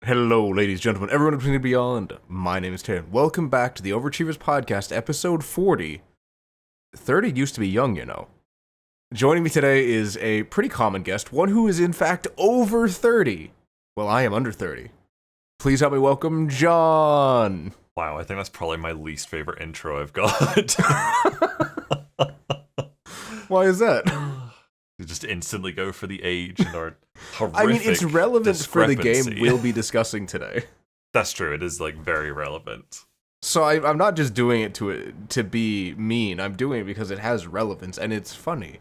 Hello, ladies, gentlemen, everyone between and beyond. My name is Taryn. Welcome back to the OverAchievers Podcast, episode 40. 30 used to be young, you know. Joining me today is a pretty common guest, one who is in fact over 30. Well, I am under 30. Please help me welcome John. Wow, I think that's probably my least favorite intro I've got. Why is that? You just instantly go for the age and our horrific I mean, it's relevant for the game discrepancy. we'll be discussing today. That's true, it is, very relevant. So I'm not just doing it to be mean. I'm doing it because it has relevance, and it's funny.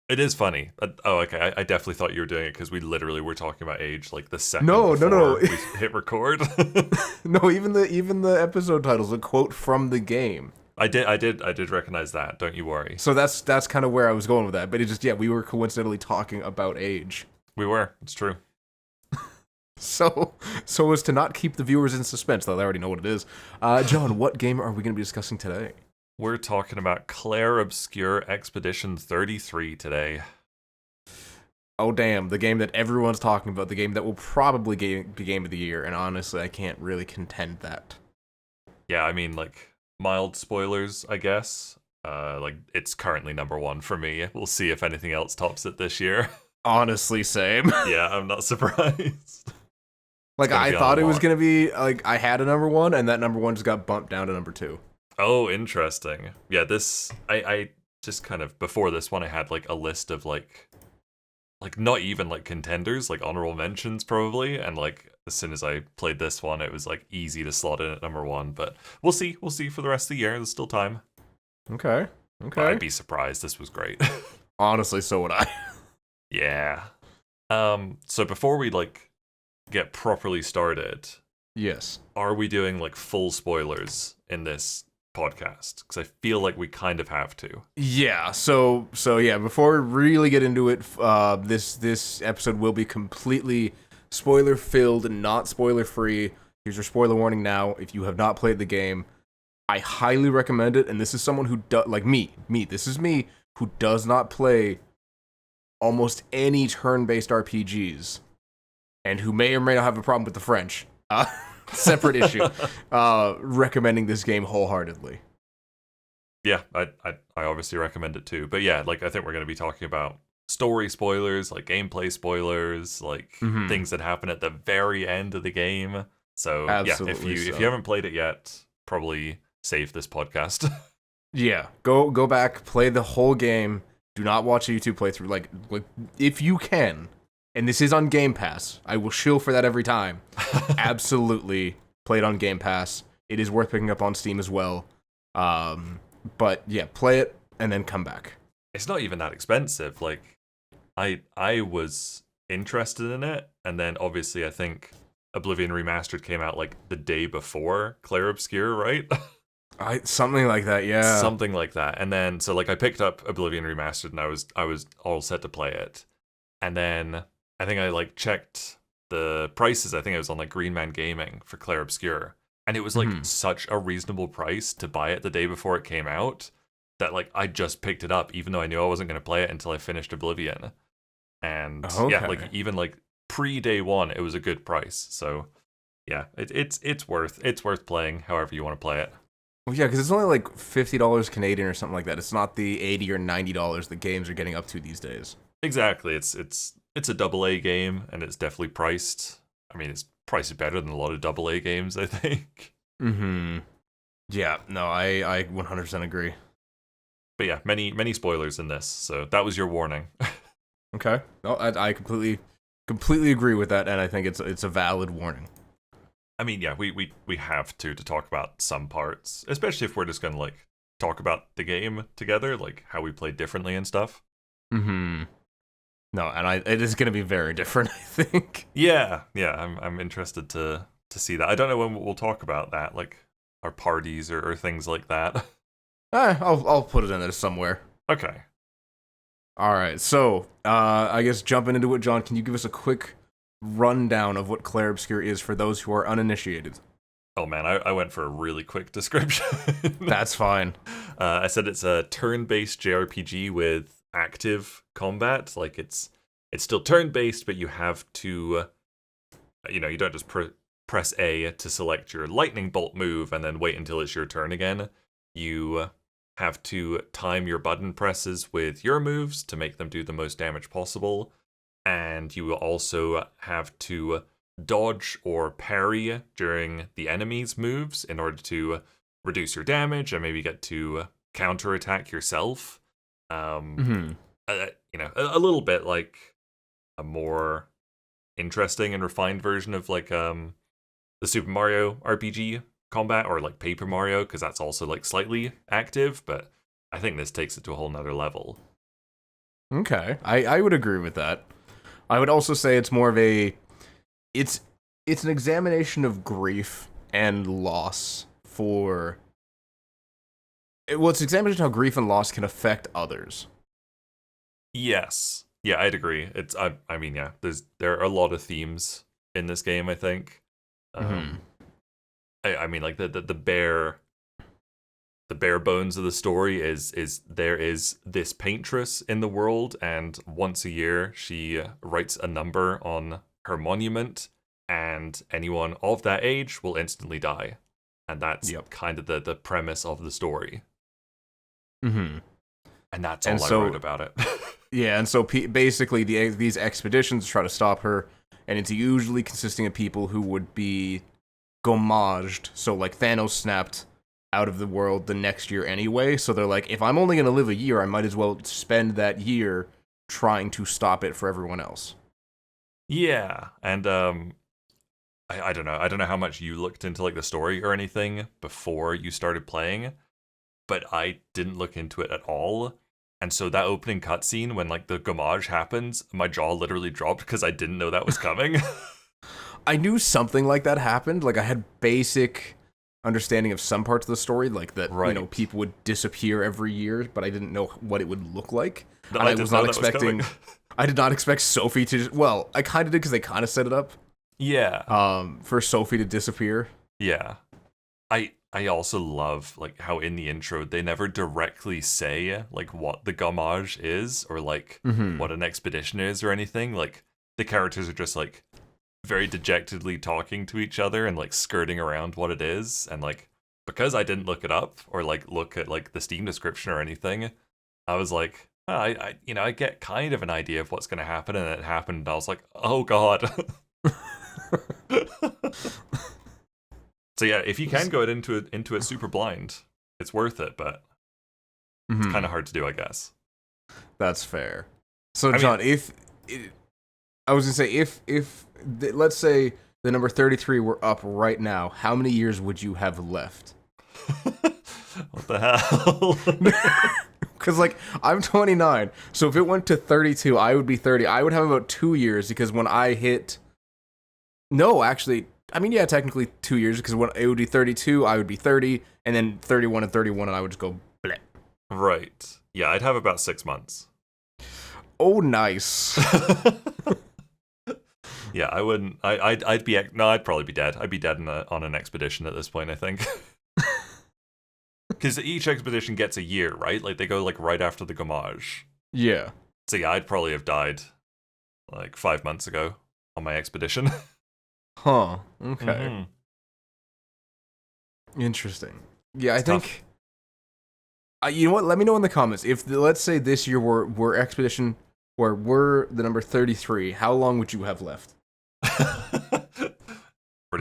It is funny. Okay, I definitely thought you were doing it because we literally were talking about age, the second No. before we hit record. No, even the episode title's a quote from the game. I did recognize that, don't you worry. So that's kind of where I was going with that. But it just, we were coincidentally talking about age. We were, it's true. So as to not keep the viewers in suspense, though they already know what it is. John, what game are we going to be discussing today? We're talking about Clair Obscur Expedition 33 today. Oh, damn, the game that everyone's talking about, the game that will probably be Game of the Year, and honestly, I can't really contend that. Yeah, I mean, mild spoilers, I guess. It's currently number one for me. We'll see if anything else tops it this year. Honestly, same. Yeah, I'm not surprised. I thought it was going to be, I had a number one, and that number one just got bumped down to number two. Oh, interesting. Yeah, I just kind of, before this one, I had, a list of, not even, contenders, honorable mentions, probably, and, as soon as I played this one, it was, easy to slot in at number one, but we'll see for the rest of the year. There's still time. Okay. But I'd be surprised. This was great. Honestly, so would I. Yeah. So before we, get properly started, Yes. are we doing, full spoilers in this podcast? Because I feel like we kind of have to. Yeah, so yeah, before we really get into it, this episode will be completely spoiler-filled and not spoiler-free. Here's your spoiler warning now. If you have not played the game, I highly recommend it, and this is someone who this is me, who does not play almost any turn-based RPGs, and who may or may not have a problem with the French. Separate issue. Recommending this game wholeheartedly. Yeah, I obviously recommend it too. But yeah, I think we're going to be talking about story spoilers, gameplay spoilers, things that happen at the very end of the game. So Absolutely, if you haven't played it yet, probably save this podcast. Yeah, go back, play the whole game. Do not watch a YouTube playthrough. Like if you can, and this is on Game Pass, I will shill for that every time. Absolutely, play it on Game Pass. It is worth picking up on Steam as well. But yeah, play it and then come back. It's not even that expensive. I was interested in it, and then obviously I think Oblivion Remastered came out the day before Clair Obscur, right? Something like that, yeah. Something like that. And then so I picked up Oblivion Remastered and I was all set to play it. And then I think I checked the prices. I think it was on Green Man Gaming for Clair Obscur. And it was such a reasonable price to buy it the day before it came out that I just picked it up even though I knew I wasn't going to play it until I finished Oblivion. And okay. even pre day one, it was a good price. So yeah, it's worth playing however you want to play it. Well, yeah, because it's only $50 Canadian or something like that. It's not the $80 or $90 that games are getting up to these days. Exactly. It's a AA game, and it's definitely priced. I mean, it's priced better than a lot of AA games, I think. Mm-hmm. Yeah, no, I 100% agree. But yeah, many spoilers in this, so that was your warning. Okay. No, I completely agree with that, and I think it's a valid warning. I mean, yeah, we have to talk about some parts, especially if we're just gonna talk about the game together, how we played differently and stuff. Mm-hmm. No, and it is gonna be very different, I think. Yeah, I'm interested to see that. I don't know when we'll talk about that, our parties or things like that. I'll put it in there somewhere. Okay. All right, so I guess jumping into it, John, can you give us a quick rundown of what Clair Obscur is for those who are uninitiated? Oh man, I went for a really quick description. That's fine. I said it's a turn-based JRPG with active combat. It's still turn-based, but you have to, you don't just press A to select your lightning bolt move and then wait until it's your turn again. You have to time your button presses with your moves to make them do the most damage possible. And you will also have to dodge or parry during the enemy's moves in order to reduce your damage and maybe get to counterattack yourself. You know, a little bit like a more interesting and refined version of like the Super Mario RPG combat, or like Paper Mario, because that's also like slightly active, but I think this takes it to a whole nother level. Okay, I would agree with that. I would also say it's more of a, it's an examination of grief and loss for, well, it's an examination of how grief and loss can affect others. Yes. Yeah, I'd agree. I mean, yeah, there are a lot of themes in this game, I think. I mean, like the bare bones of the story is there is this paintress in the world, and once a year she writes a number on her monument, and anyone of that age will instantly die. And that's kind of the premise of the story. And that's all I wrote about it. Yeah, and so basically these expeditions try to stop her, and it's usually consisting of people who would be gommaged. So like Thanos snapped out of the world the next year anyway, so they're like, if I'm only going to live a year, I might as well spend that year trying to stop it for everyone else. Yeah, and I don't know. I don't know how much you looked into like the story or anything before you started playing, but I didn't look into it at all. And so that opening cutscene, when like the gommage happens, my jaw literally dropped because I didn't know that was coming. I knew something like that happened. Like I had basic understanding of some parts of the story, like that, you know, people would disappear every year, but I didn't know what it would look like. No, and I was not expecting. I did not expect Sophie to. Well, I kind of did because they kind of set it up. Yeah. For Sophie to disappear. Yeah. I also love like how in the intro they never directly say like what the gommage is, or like what an expedition is or anything. Like the characters are just like very dejectedly talking to each other and like skirting around what it is. And like, because I didn't look it up or like look at like the Steam description or anything, I was like, oh, I get kind of an idea of what's going to happen, and it happened. And I was like, oh god. So yeah, if you can go into it super blind, it's worth it, but it's kind of hard to do, I guess. That's fair. So John, if let's say the number 33 were up right now, how many years would you have left? What the hell? Because like I'm 29, so if it went to 32, I would be 30. I would have about 2 years, because when I hit, no, actually, I mean, yeah, technically 2 years, because when it would be 32, I would be 30, and then 31 and 31, and I would just go bleh. Right. Yeah, I'd have about 6 months. Oh, nice. Yeah, I wouldn't. I'd probably be dead. I'd be dead on an expedition at this point, I think. Because each expedition gets a year, right? Like they go like right after the gommage. Yeah. So yeah, I'd probably have died like 5 months ago on my expedition. Huh. Okay. Interesting. Yeah, I think. You know what? Let me know in the comments if let's say this year we're expedition, or we're the number 33. How long would you have left?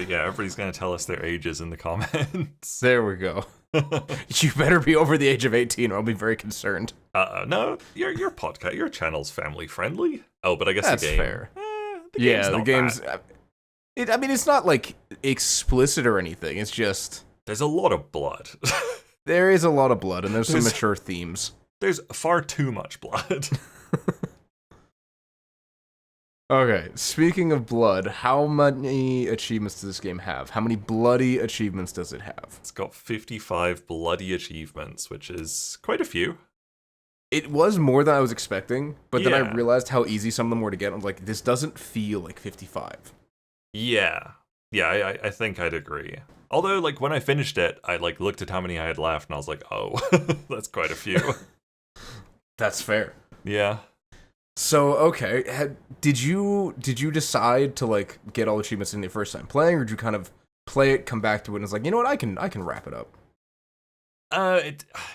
Yeah, everybody's gonna tell us their ages in the comments. There we go. You better be over the age of 18, or I'll be very concerned. No, your podcast, your channel's family friendly. Oh, but I guess that's the game. Fair. The game's. I mean, it's not like explicit or anything. It's just there's a lot of blood. There is a lot of blood, and there's some mature themes. There's far too much blood. Okay, speaking of blood, how many achievements does this game have? How many bloody achievements does it have? It's got 55 bloody achievements, which is quite a few. It was more than I was expecting, but then I realized how easy some of them were to get. I was like, this doesn't feel like 55. Yeah. Yeah, I think I'd agree. Although, like, when I finished it, I, like, looked at how many I had left, and I was like, oh, that's quite a few. That's fair. Yeah. So okay, did you decide to like get all achievements in the first time playing, or did you kind of play it, come back to it, and it's like, you know what, I can wrap it up?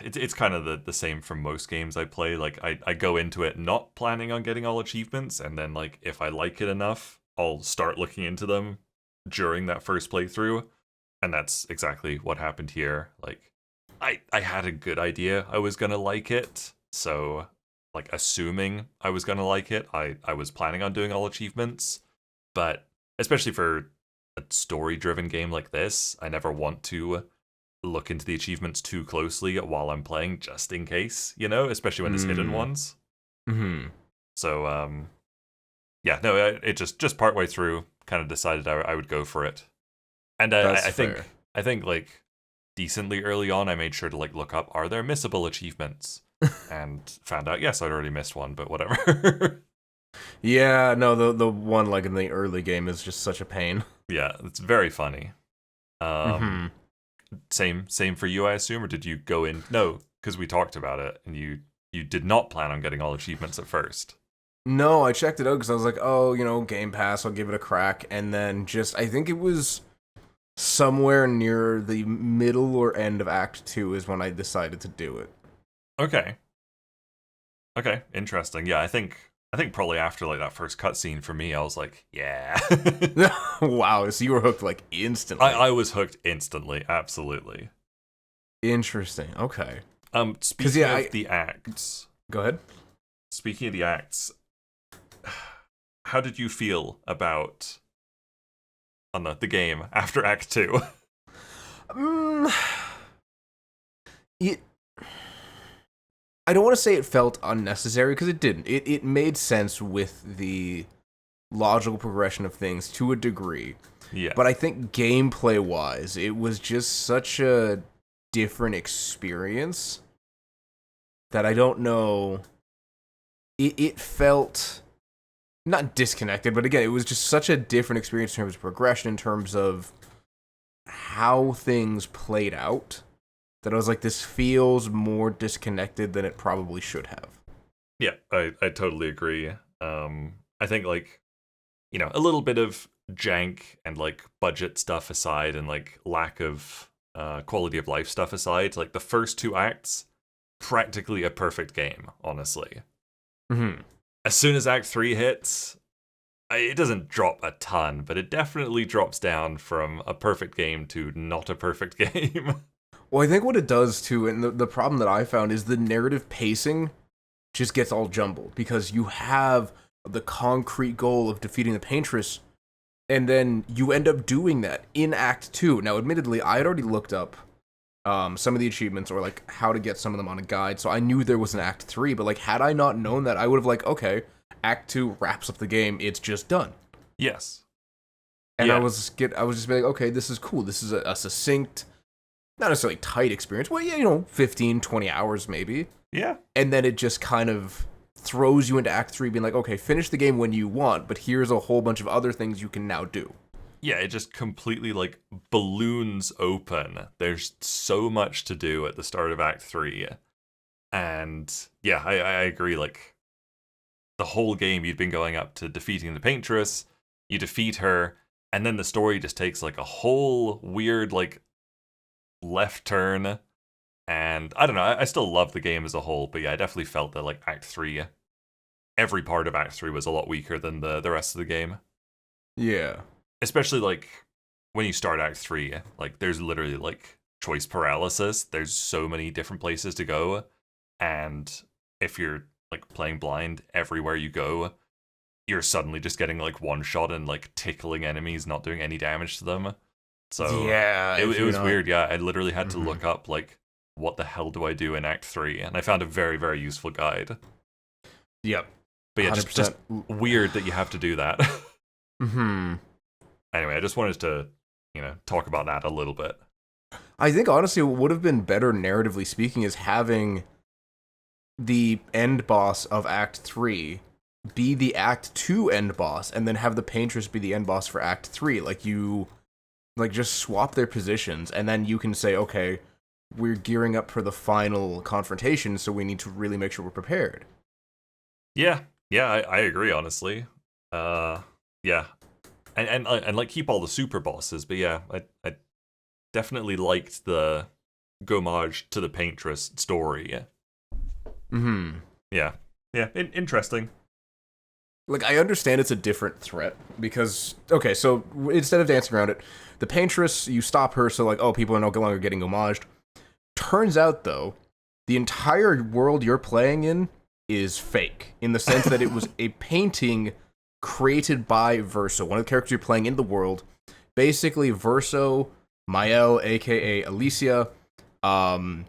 It's kind of the same for most games I play. Like I go into it not planning on getting all achievements, and then like if I like it enough, I'll start looking into them during that first playthrough, and that's exactly what happened here. Like I had a good idea I was gonna like it, so like assuming I was gonna like it, I was planning on doing all achievements, but especially for a story-driven game like this, I never want to look into the achievements too closely while I'm playing, just in case, especially when there's hidden ones. Mm-hmm. So, yeah, no, it just partway through, kind of decided I would go for it, and That's I think fair. I think like decently early on, I made sure to like look up, are there missable achievements, and found out yes, I'd already missed one, but whatever. Yeah, no, the one like in the early game is just such a pain. Yeah, it's very funny. Um, Mm-hmm. same for you, I assume, or did you go in? No, because we talked about it, and you did not plan on getting all achievements at first. No, I checked it out because I was like, oh, Game Pass, I'll give it a crack, and then just I think it was somewhere near the middle or end of Act 2 is when I decided to do it. Okay. Okay, interesting. Yeah, I think probably after like that first cutscene for me, I was like, yeah. Wow, so you were hooked like instantly. I was hooked instantly, absolutely. Interesting. Okay. Speaking yeah, of the acts, go ahead. speaking of the acts, how did you feel about on the game after Act 2? Mm, it, I don't want to say it felt unnecessary because it didn't. It made sense with the logical progression of things to a degree. Yeah. But I think gameplay wise, it was just such a different experience that I don't know. It felt not disconnected, but again, it was just such a different experience in terms of progression, in terms of how things played out, that I was like, this feels more disconnected than it probably should have. Yeah, I totally agree. I think like, a little bit of jank and like budget stuff aside, and like lack of quality of life stuff aside, like the first two acts, practically a perfect game, honestly. Mm-hmm. As soon as Act 3 hits, it doesn't drop a ton, but it definitely drops down from a perfect game to not a perfect game. Well, I think what it does too, and the problem that I found is the narrative pacing just gets all jumbled because you have the concrete goal of defeating the Paintress, and then you end up doing that in Act 2. Now, admittedly, I had already looked up some of the achievements or like how to get some of them on a guide, so I knew there was an Act 3, but like had I not known that, I would have like, okay, Act 2 wraps up the game, it's just done. Yes. And Yeah. I was just like, okay, this is cool. This is a succinct, not necessarily tight experience. Well, yeah, 15, 20 hours maybe. Yeah. And then it just kind of throws you into Act 3 being like, okay, finish the game when you want, but here's a whole bunch of other things you can now do. Yeah, it just completely like balloons open. There's so much to do at the start of Act 3. And yeah, I agree. Like the whole game, you've been going up to defeating the Paintress, you defeat her, and then the story just takes like a whole weird like left turn. And I don't know, I still love the game as a whole, but yeah, I definitely felt that like Act 3, every part of Act 3 was a lot weaker than the rest of the game. Yeah. Especially like when you start Act 3, like there's literally like choice paralysis. There's so many different places to go, and if you're like playing blind everywhere you go, you're suddenly just getting like one shot and like tickling enemies, not doing any damage to them. So Yeah. it was not... weird. Yeah, I literally had to Mhm. look up like what the hell do I do in Act 3, and I found a very, very useful guide. Yep. But yeah, just weird that you have to do that. Mm-hmm. Anyway, I just wanted to, talk about that a little bit. I think honestly what would have been better narratively speaking is having the end boss of Act 3 be the Act 2 end boss, and then have the Paintress be the end boss for Act 3. Like you just swap their positions, and then you can say, okay, we're gearing up for the final confrontation, so we need to really make sure we're prepared. Yeah, Yeah, I agree, honestly. Yeah. And like keep all the super bosses, but yeah, I definitely liked the homage to the Paintress story. Yeah. Hmm. Yeah. Yeah. Interesting. Like, I understand it's a different threat because, okay, so instead of dancing around it, the Paintress, you stop her, so like, oh, people are no longer getting homaged. Turns out, though, the entire world you're playing in is fake, in the sense that it was a painting created by Verso, one of the characters you're playing in the world. Basically, Verso, Mael, aka Alicia, and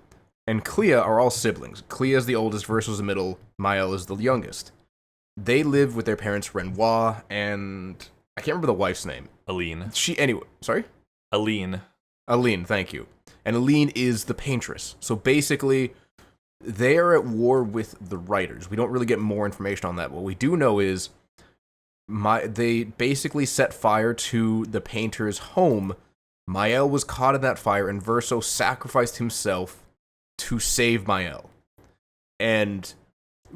Clea are all siblings. Clea is the oldest, Verso's the middle, Mael is the youngest. They live with their parents, Renoir, and I can't remember the wife's name. Aline. Sorry? Aline. Aline, thank you. And Aline is the paintress. So basically, they are at war with the writers. We don't really get more information on that. What we do know is they basically set fire to the painter's home. Mael was caught in that fire, and Verso sacrificed himself to save Mael. And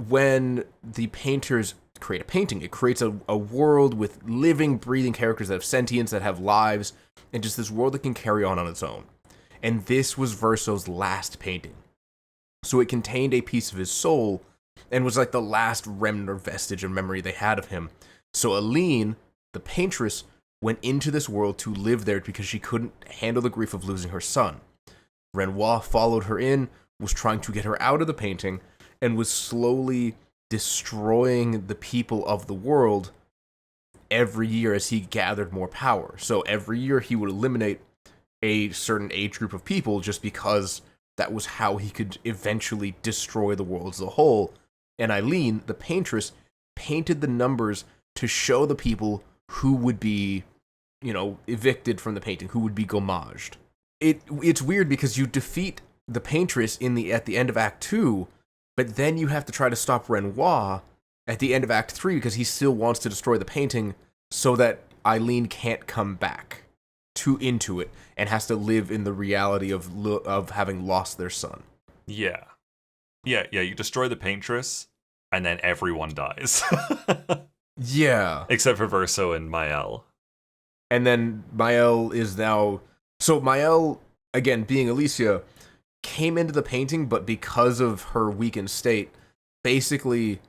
when the painters create a painting, it creates a world with living, breathing characters that have sentience, that have lives, and just this world that can carry on its own. And this was Verso's last painting. So it contained a piece of his soul and was like the last remnant or vestige of memory they had of him. So Aline, the paintress, went into this world to live there because she couldn't handle the grief of losing her son. Renoir followed her in, was trying to get her out of the painting, and was slowly destroying the people of the world every year as he gathered more power. So every year he would eliminate a certain age group of people just because that was how he could eventually destroy the world as a whole. And Eileen, the paintress, painted the numbers to show the people who would be, evicted from the painting, who would be gommaged. It's weird because you defeat the paintress at the end of Act 2, but then you have to try to stop Renoir at the end of Act 3 because he still wants to destroy the painting so that Eileen can't come back into it and has to live in the reality of having lost their son. Yeah. You destroy the paintress, and then everyone dies. Yeah. Except for Verso and Mael. And then Mael is now... So Mael, again, being Alicia, came into the painting, but because of her weakened state, basically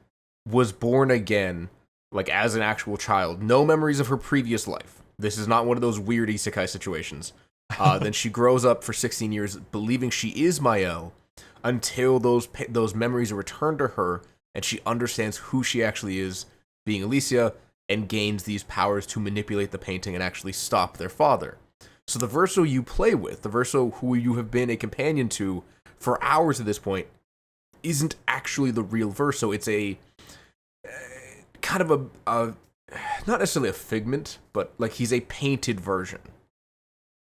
was born again, like as an actual child. No memories of her previous life. This is not one of those weird isekai situations. Then she grows up for 16 years believing she is Mael until those memories are returned to her and she understands who she actually is, being Alicia, and gains these powers to manipulate the painting and actually stop their father. So the Verso you play with, the Verso who you have been a companion to for hours at this point, isn't actually the real Verso. It's a kind of a not necessarily a figment, but like he's a painted version.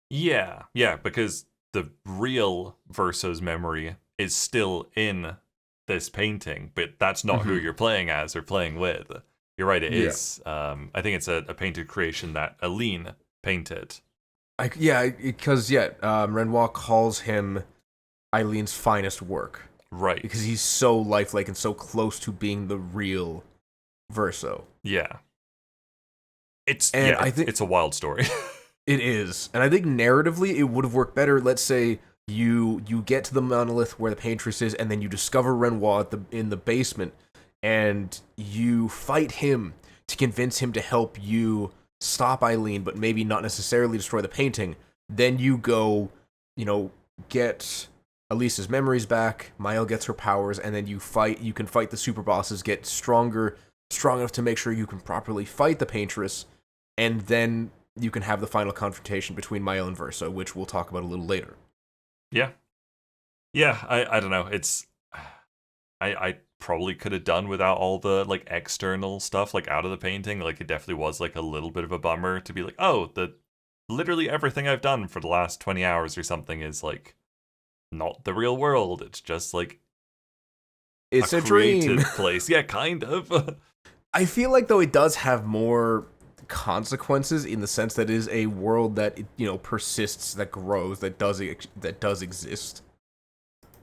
Yeah, because the real Verso's memory is still in this painting, but that's not who you're playing as or playing with. You're right, it is. I think it's a painted creation that Aline painted. Because Renoir calls him Eileen's finest work. Right. Because he's so lifelike and so close to being the real Verso. Yeah. I think it's a wild story. It is. And I think narratively it would have worked better. Let's say you get to the monolith where the paintress is, and then you discover Renoir in the basement, and you fight him to convince him to help you stop Eileen, but maybe not necessarily destroy the painting. Then you go, get Elisa's memories back, Mael gets her powers, and then you can fight the super bosses, get strong enough to make sure you can properly fight the paintress, and then you can have the final confrontation between Mael and Verso, which we'll talk about a little later. Yeah. Yeah, I don't know. It's I probably could have done without all the like external stuff like out of the painting. Like it definitely was like a little bit of a bummer to be like, oh, literally everything I've done for the last 20 hours or something is like not the real world. It's just like it's a dream place. Yeah, kind of. I feel like though it does have more consequences in the sense that it is a world that persists, that grows, that does exist.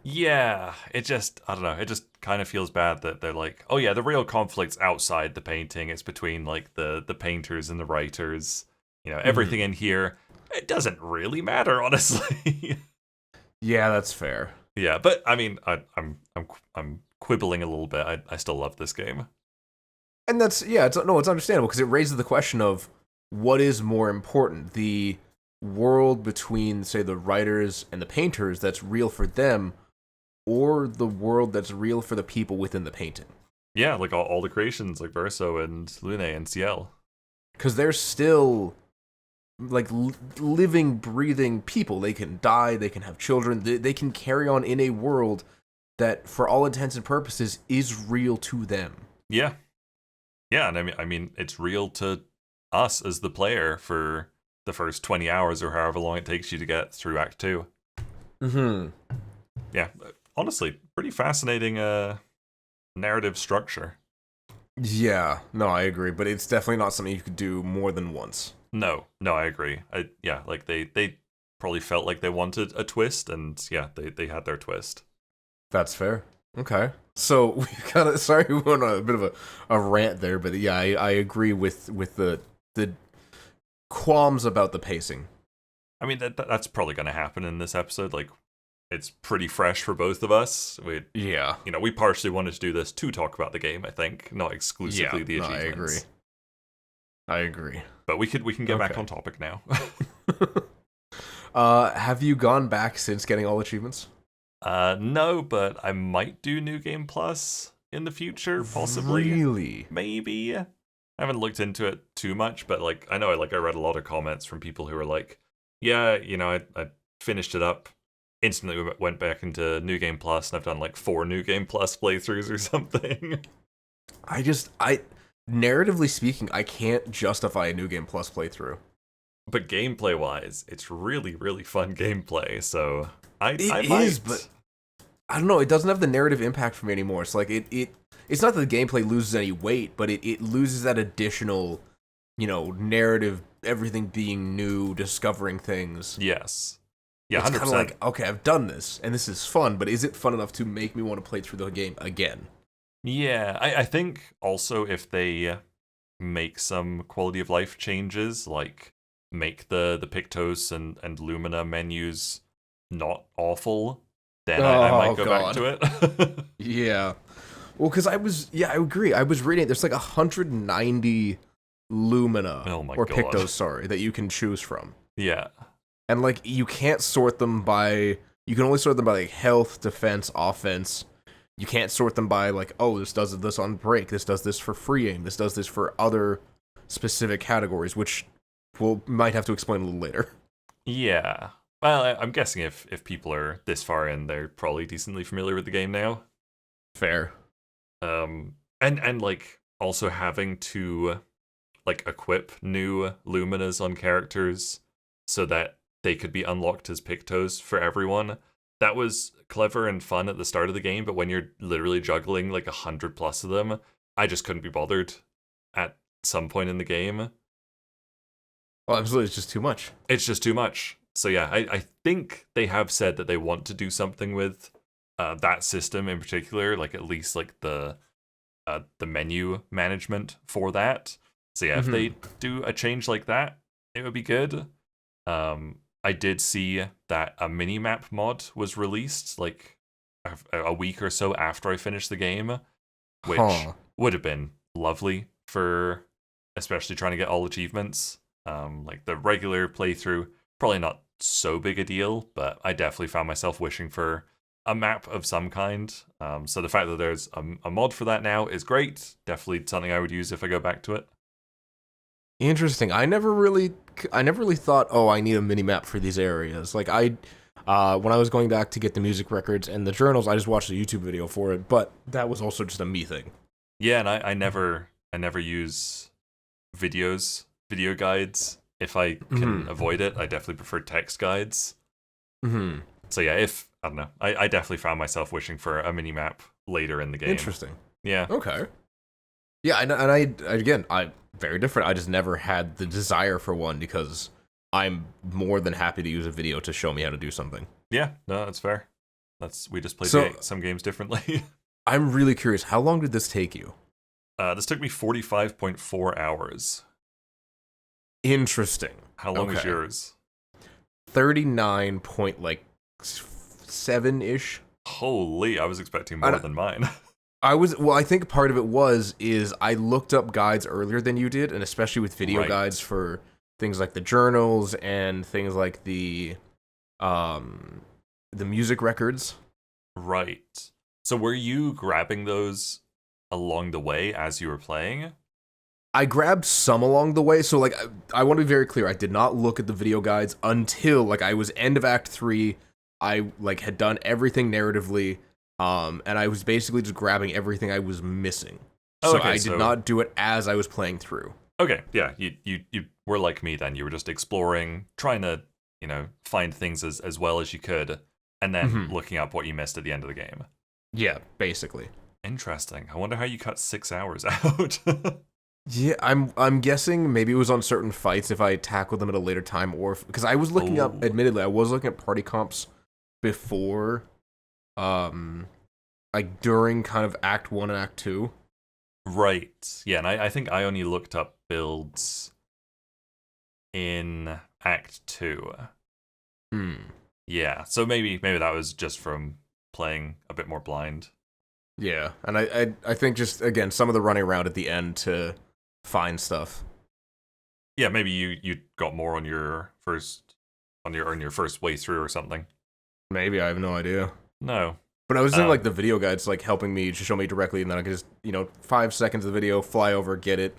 Yeah, I don't know, it just kind of feels bad that they're like, oh yeah, the real conflict's outside the painting. It's between like the painters and the writers. Everything in here, it doesn't really matter, honestly. Yeah, that's fair. Yeah, but I mean, I'm quibbling a little bit. I still love this game. And that's it's understandable because it raises the question of what is more important, the world between, say, the writers and the painters that's real for them, or the world that's real for the people within the painting. Yeah, like all the creations, like Verso and Lune and Ciel. Because they're still like living, breathing people. They can die, they can have children, they can carry on in a world that, for all intents and purposes, is real to them. Yeah. Yeah, and I mean, it's real to us as the player for the first 20 hours or however long it takes you to get through Act 2. Mm-hmm. Yeah, honestly, pretty fascinating narrative structure. Yeah, no, I agree, but it's definitely not something you could do more than once. No, I agree. Like they probably felt like they wanted a twist, and yeah, they had their twist. That's fair. Okay. So we kind of, sorry, we went on a bit of a rant there, but yeah, I agree with the qualms about the pacing. I mean, that's probably going to happen in this episode. Like, it's pretty fresh for both of us. We partially wanted to do this to talk about the game, I think, not exclusively the achievements. I agree. But we can get back on topic now. Have you gone back since getting all achievements? No, but I might do New Game Plus in the future, possibly. Really? Maybe. I haven't looked into it too much, but like I know I read a lot of comments from people who were like, yeah, I finished it up, instantly went back into New Game Plus, and I've done like 4 New Game Plus playthroughs or something. Narratively speaking, I can't justify a New Game Plus playthrough. But gameplay wise, it's really, really fun gameplay, so I might. Is, but I don't know, it doesn't have the narrative impact for me anymore. It's like it's not that the gameplay loses any weight, but it loses that additional, narrative, everything being new, discovering things. Yes. Yeah, it's 100%. kind of like, okay, I've done this, and this is fun, but is it fun enough to make me want to play through the game again? Yeah, I think also if they make some quality of life changes, like make the Pictos and Lumina menus not awful, then I might go back to it. Yeah. Well, because I agree. I was reading, there's like 190 Lumina, or God. Pictos, sorry, that you can choose from. Yeah. And like, you can't sort them by, you can only sort them by like health, defense, offense. You can't sort them by like, oh, this does this on break, this does this for free aim, this does this for other specific categories, which might have to explain a little later. Yeah. Well, I'm guessing if people are this far in, they're probably decently familiar with the game now. Fair. And like also having to like equip new Luminas on characters so that they could be unlocked as Pictos for everyone. That was clever and fun at the start of the game, but when you're literally juggling like 100+ of them, I just couldn't be bothered at some point in the game. Well, absolutely, it's just too much. It's just too much. So yeah, I think they have said that they want to do something with that system in particular, like at least like the menu management for that. So yeah, if they do a change like that, it would be good. I did see that a mini-map mod was released like a week or so after I finished the game, which would have been lovely for especially trying to get all achievements. Like the regular playthrough, probably not so big a deal, but I definitely found myself wishing for a map of some kind. So the fact that there's a mod for that now is great. Definitely something I would use if I go back to it. Interesting. I never really thought, oh, I need a mini map for these areas. Like when I was going back to get the music records and the journals, I just watched a YouTube video for it, but that was also just a me thing. Yeah, and I never use video guides if I can avoid it. I definitely prefer text guides. So yeah, I don't know, I definitely found myself wishing for a mini map later in the game. Interesting. Yeah. Okay. Yeah, and I very different. I just never had the desire for one because I'm more than happy to use a video to show me how to do something. Yeah, no, that's fair. We just played So some games differently. I'm really curious. How long did this take you? This took me 45.4 hours. Interesting. How long was yours? 39.7-ish. Holy, I was expecting more than mine. I think part of it is I looked up guides earlier than you did, and especially with video guides for things like the journals and things like the music records. Right. So were you grabbing those along the way as you were playing? I grabbed some along the way, so like I want to be very clear. I did not look at the video guides until like I was end of Act 3. I like had done everything narratively, and I was basically just grabbing everything I was missing. So I did not do it as I was playing through. Okay, yeah, you were like me then. You were just exploring, trying to, find things as well as you could, and then looking up what you missed at the end of the game. Yeah, basically. Interesting. I wonder how you cut 6 hours out. Yeah, I'm guessing maybe it was on certain fights if I tackled them at a later time, or because I was looking up. Admittedly, I was looking at party comps before, like during kind of Act 1 and Act 2. Right. Yeah, and I think I only looked up builds in Act 2. Yeah, so maybe that was just from playing a bit more blind. Yeah, and I think just again some of the running around at the end to find stuff. Yeah, maybe you got more on your first way through or something. Maybe, I have no idea. No. But I was doing like the video guides like helping me to show me directly, and then I could just 5 seconds of the video, fly over, get it.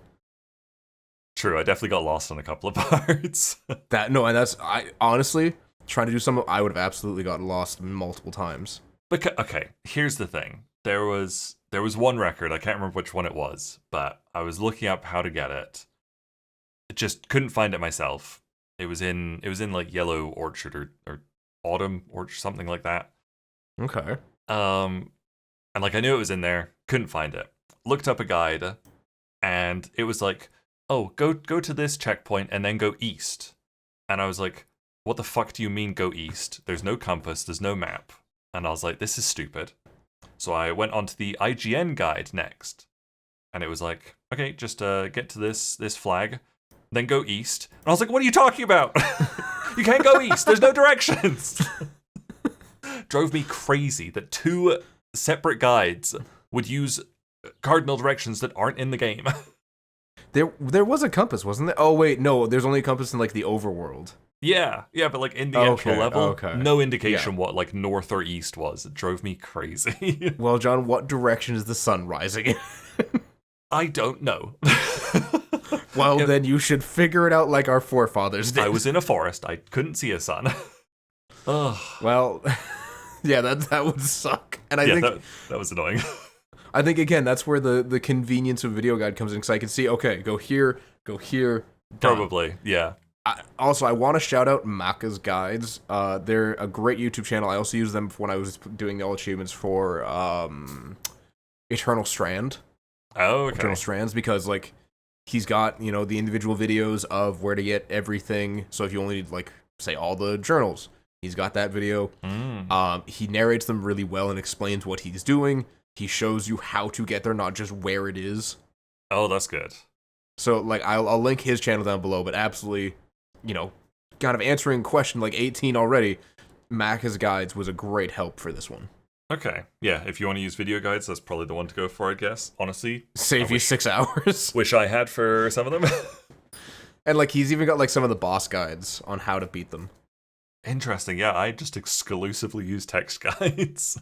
True, I definitely got lost on a couple of parts. I honestly trying to do something I would have absolutely gotten lost multiple times. Okay, here's the thing. There was one record, I can't remember which one it was, but I was looking up how to get it. Just couldn't find it myself. It was in like Yellow Orchard or Autumn Orchard, something like that. Okay. And like I knew it was in there, couldn't find it. Looked up a guide, and it was like, oh, go to this checkpoint and then go east. And I was like, what the fuck do you mean go east? There's no compass, there's no map. And I was like, this is stupid. So I went on to the IGN guide next. And it was like, okay, just get to this flag, then go east. And I was like, what are you talking about? You can't go east, there's no directions. Drove me crazy that 2 separate guides would use cardinal directions that aren't in the game. There was a compass, wasn't there? Oh wait, no, there's only a compass in like the overworld. Yeah, but like in the actual level, no indication what like north or east was. It drove me crazy. Well, John, what direction is the sun rising in? I don't know. Well, then you should figure it out like our forefathers did. I was in a forest. I couldn't see a sun. Well, yeah, that would suck. And I think that was annoying. I think again that's where the convenience of video guide comes in, because I can see, okay, go here, done. Probably, yeah. I want to shout out Maka's guides. They're a great YouTube channel. I also use them when I was doing the all achievements for Eternal Strand. Oh, okay. Eternal Strands, because like he's got the individual videos of where to get everything. So if you only need like say all the journals, he's got that video. He narrates them really well and explains what he's doing. He shows you how to get there, not just where it is. Oh, that's good. So like I'll link his channel down below, but absolutely, kind of answering question like 18 already, Maka's guides was a great help for this one. Okay. Yeah, if you want to use video guides, that's probably the one to go for, I guess. Honestly. Save you 6 hours. Wish I had for some of them. And like he's even got like some of the boss guides on how to beat them. Interesting. Yeah, I just exclusively use text guides.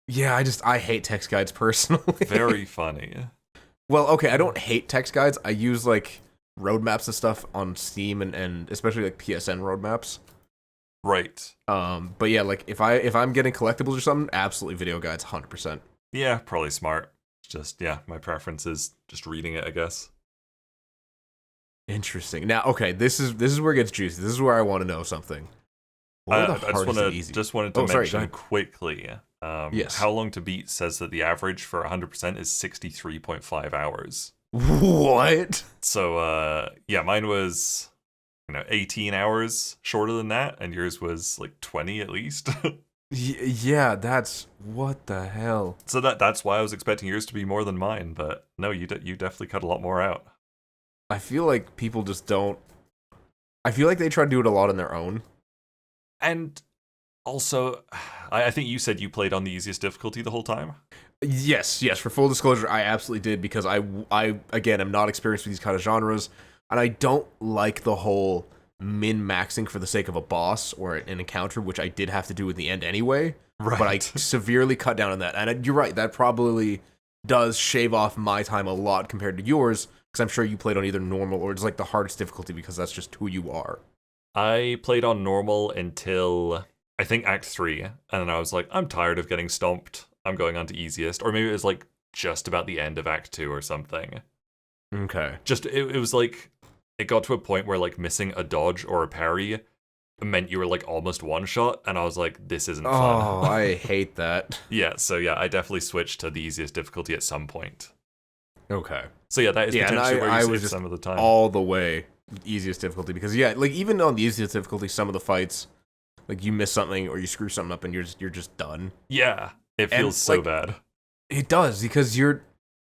Yeah, I hate text guides personally. Very funny. Well, okay, I don't hate text guides. I use like roadmaps and stuff on Steam and especially like PSN roadmaps. Right. But yeah, like if I'm getting collectibles or something, absolutely video guides 100%. Yeah, probably smart. Just my preference is just reading it, I guess. Interesting. Now, okay, this is where it gets juicy. This is where I want to know something. I just wanted to mention quickly. Yes. How Long to Beat says that the average for 100% is 63.5 hours. What? So, mine was, 18 hours shorter than that, and yours was like 20 at least. Yeah, that's what the hell. So that's why I was expecting yours to be more than mine, but no, you definitely cut a lot more out. I feel like people just don't. I feel like they try to do it a lot on their own. And also, I think you said you played on the easiest difficulty the whole time. Yes, yes. For full disclosure, I absolutely did because I again am not experienced with these kind of genres, and I don't like the whole min-maxing for the sake of a boss or an encounter, which I did have to do in the end anyway. Right. But I severely cut down on that, and you're right. That probably does shave off my time a lot compared to yours, because I'm sure you played on either normal or just like the hardest difficulty because that's just who you are. I played on normal until I think Act 3, and then I was like, I'm tired of getting stomped. I'm going on to easiest. Or maybe it was like just about the end of Act 2 or something. Okay. Just, it was like, it got to a point where like missing a dodge or a parry meant you were like almost one shot, and I was like, this isn't fun. Oh, I hate that. Yeah, so yeah, I definitely switched to the easiest difficulty at some point. Okay. So yeah, that is potentially where you save some of the time. All the way easiest difficulty because like even on the easiest difficulty, some of the fights, like you miss something or you screw something up and you're just done. Yeah, it feels so bad. It does because you're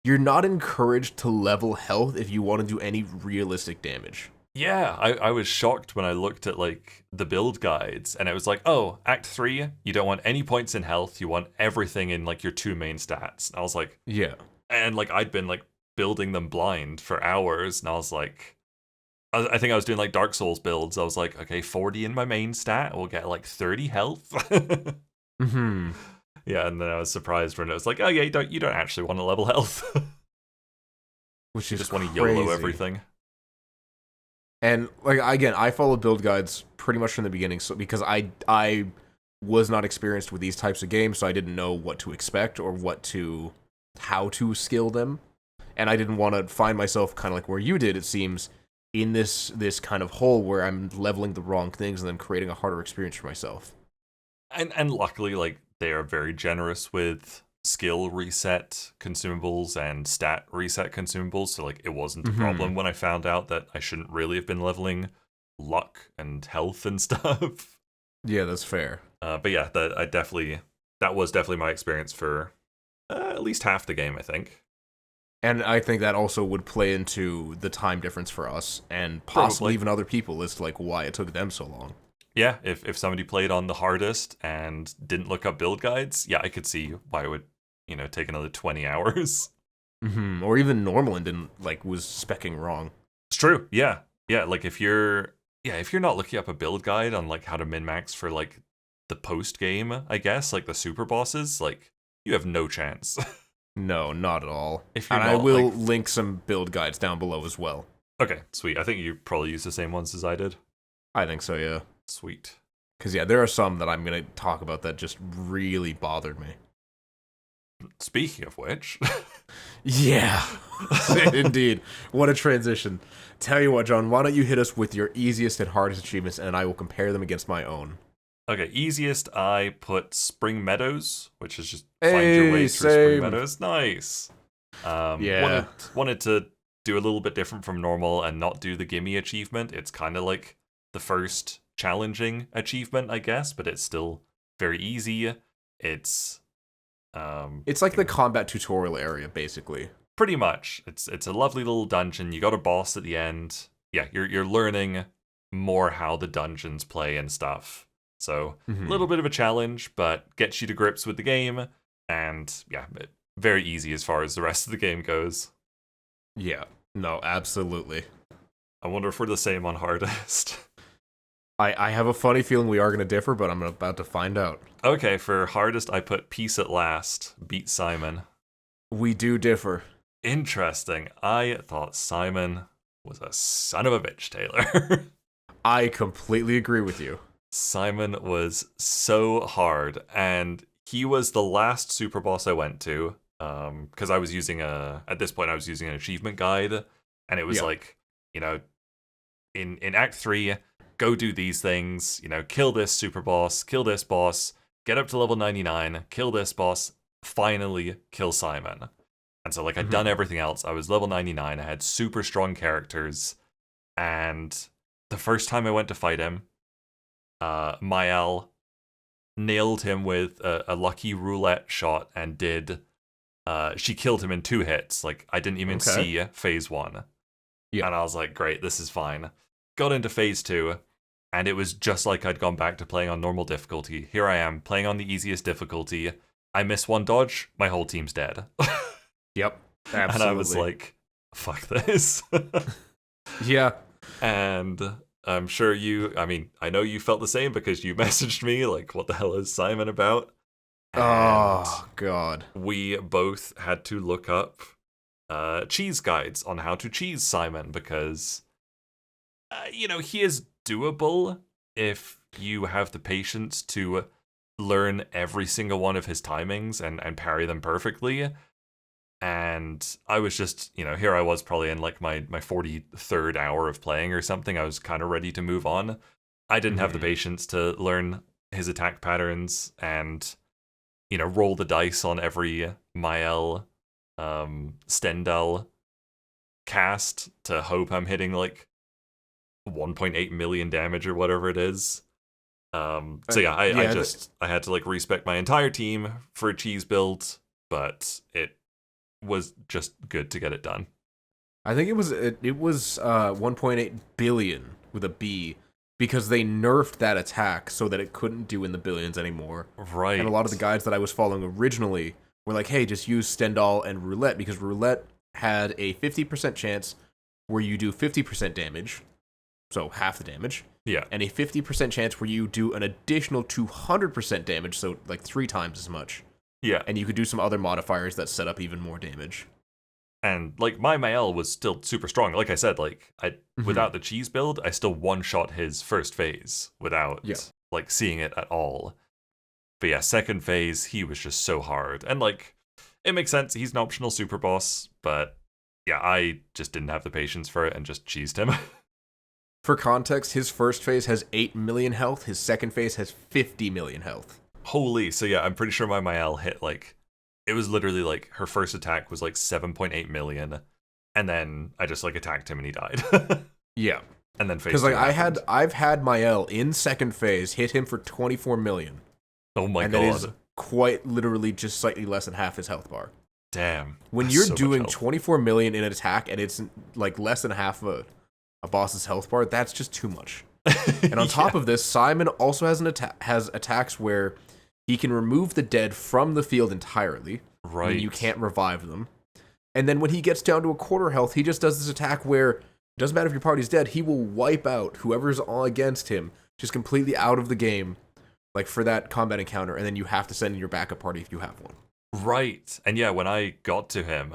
not encouraged to level health if you want to do any realistic damage. Yeah, I was shocked when I looked at like the build guides and it was like, oh, Act 3, you don't want any points in health, you want everything in like your two main stats. And I was like, yeah. And like I'd been like building them blind for hours, and I was like, I think I was doing like Dark Souls builds. I was like, okay, 40 in my main stat, we'll get like 30 health. Mm-hmm. Yeah, and then I was surprised when it was like, oh yeah, you don't actually want to level health. Which you is just want to crazy. YOLO everything. And like again, I followed build guides pretty much from the beginning, so because I was not experienced with these types of games, so I didn't know what to expect or how to skill them. And I didn't want to find myself kind of like where you did, it seems, in this kind of hole where I'm leveling the wrong things and then creating a harder experience for myself. And luckily, like, they are very generous with skill reset consumables and stat reset consumables, so like it wasn't a problem when I found out that I shouldn't really have been leveling luck and health and stuff. Yeah, that's fair. But yeah, that was definitely my experience for at least half the game, I think. And I think that also would play into the time difference for us and possibly Probably. even other people as to like why it took them so long. Yeah, if somebody played on the hardest and didn't look up build guides, yeah, I could see why it would, take another 20 hours. Mm-hmm. Or even normal and didn't was speccing wrong. It's true. Yeah. Yeah, like if you're not looking up a build guide on like how to min-max for like the post game, I guess, like the super bosses, like you have no chance. No, not at all. And I will link some build guides down below as well. Okay, sweet. I think you probably used the same ones as I did. I think so, yeah. Sweet. Because, yeah, there are some that I'm going to talk about that just really bothered me. Speaking of which. Yeah, indeed. What a transition. Tell you what, John, why don't you hit us with your easiest and hardest achievements, and I will compare them against my own. Okay, easiest, I put Spring Meadows, which is just find your way through Spring Meadows. Nice. Yeah. Wanted to do a little bit different from normal and not do the gimme achievement. It's kind of like the first challenging achievement, I guess, but it's still very easy. It's like the combat tutorial area, basically. Pretty much. It's a lovely little dungeon. You got a boss at the end. Yeah, you're learning more how the dungeons play and stuff. So, a little bit of a challenge, but gets you to grips with the game, and yeah, very easy as far as the rest of the game goes. Yeah, no, absolutely. I wonder if we're the same on hardest. I have a funny feeling we are going to differ, but I'm about to find out. Okay, for hardest, I put Peace at Last, beat Simon. We do differ. Interesting. I thought Simon was a son of a bitch, Taylor. I completely agree with you. Simon was so hard, and he was the last super boss I went to, because I was using at this point I was using an achievement guide, and it was like, in Act 3, go do these things, kill this super boss, kill this boss, get up to level 99, kill this boss, finally kill Simon. And so I'd done everything else, I was level 99, I had super strong characters, and the first time I went to fight him, Mael nailed him with a lucky roulette shot and she killed him in 2 hits. Like, I didn't even see phase 1. Yeah. And I was like, great, this is fine. Got into phase 2, and it was just like I'd gone back to playing on normal difficulty. Here I am, playing on the easiest difficulty. I miss one dodge, my whole team's dead. Yep, absolutely. And I was like, fuck this. Yeah. And I'm sure I know you felt the same because you messaged me, like, what the hell is Simon about? And oh, God. we both had to look up cheese guides on how to cheese Simon because, he is doable if you have the patience to learn every single one of his timings and parry them perfectly. And I was just, here I was probably in like my 43rd hour of playing or something. I was kind of ready to move on. I didn't have the patience to learn his attack patterns and, roll the dice on every Mael, Stendhal cast to hope I'm hitting like 1.8 million damage or whatever it is. I had to like respec my entire team for a cheese build, but it was just good to get it done. I think it was 1.8 billion with a B because they nerfed that attack so that it couldn't do in the billions anymore. Right. And a lot of the guides that I was following originally were like, hey, just use Stendhal and Roulette because Roulette had a 50% chance where you do 50% damage, so half the damage. Yeah. And a 50% chance where you do an additional 200% damage, so like 3 times as much. Yeah. And you could do some other modifiers that set up even more damage. And like my Mael was still super strong. Like I said, like without the cheese build, I still one-shot his first phase without like seeing it at all. But yeah, second phase, he was just so hard. And like it makes sense, he's an optional super boss, but yeah, I just didn't have the patience for it and just cheesed him. For context, his first phase has 8 million health, his second phase has 50 million health. Holy, so yeah, I'm pretty sure my Mael hit like, it was literally like, her first attack was like 7.8 million, and then I just like attacked him and he died. Yeah. And then phase because like happened. I've had Mael in second phase hit him for 24 million. Oh my and god. that is quite literally just slightly less than half his health bar. Damn. When you're doing 24 million in an attack and it's like less than half a boss's health bar, that's just too much. And on top of this, Simon also has attacks where he can remove the dead from the field entirely. Right. And you can't revive them. And then when he gets down to a quarter health, he just does this attack where it doesn't matter if your party's dead, he will wipe out whoever's all against him, just completely out of the game, like for that combat encounter, and then you have to send in your backup party if you have one. Right. And yeah, when I got to him,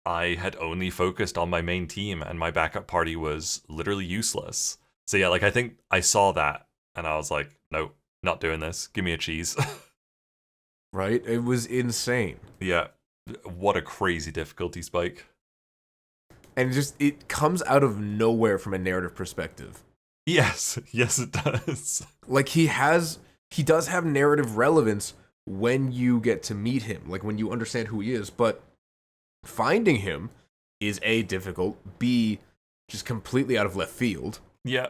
I had only focused on my main team and my backup party was literally useless. So yeah, like I think I saw that and I was like, nope, not doing this. Give me a cheese. Right? It was insane. Yeah. What a crazy difficulty spike. And it comes out of nowhere from a narrative perspective. Yes. Yes, it does. Like he does have narrative relevance when you get to meet him, like when you understand who he is, but finding him is A, difficult, B, just completely out of left field. Yeah.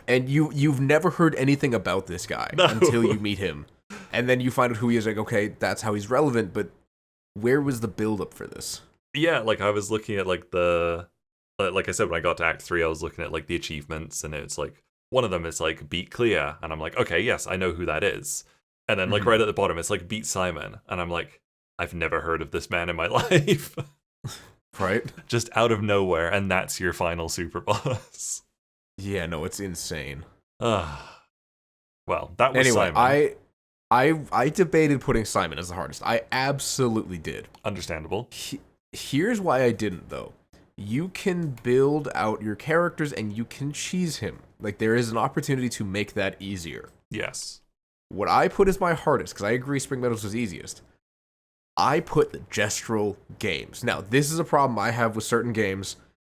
And you've never heard anything about this guy until you meet him. And then you find out who he is, like, okay, that's how he's relevant, but where was the build-up for this? Yeah, like I was looking at like like I said, when I got to Act 3, I was looking at like the achievements, and it's like, one of them is like, beat Clea, and I'm like, okay, yes, I know who that is. And then like right at the bottom, it's like, beat Simon, and I'm like, I've never heard of this man in my life. Right? Just out of nowhere, and that's your final super boss. Yeah, no, it's insane. Well, that was anyway, Simon. I debated putting Simon as the hardest. I absolutely did. Understandable. Here's why I didn't, though. You can build out your characters and you can cheese him. Like, there is an opportunity to make that easier. Yes. What I put as my hardest, because I agree Spring Meadows was easiest, I put the gestural games. Now, this is a problem I have with certain games.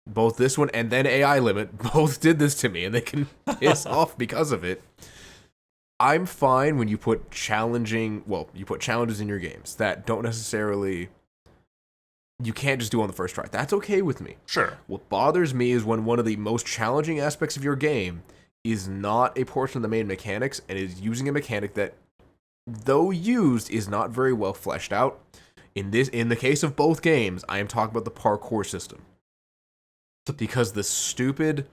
Both this one and then AI Limit both did this to me, and they can piss off because of it. I'm fine when you put challenges in your games that don't necessarily, you can't just do on the first try. That's okay with me. Sure. What bothers me is when one of the most challenging aspects of your game is not a portion of the main mechanics and is using a mechanic that though used, is not very well fleshed out. In the case of both games, I am talking about the parkour system. Because the stupid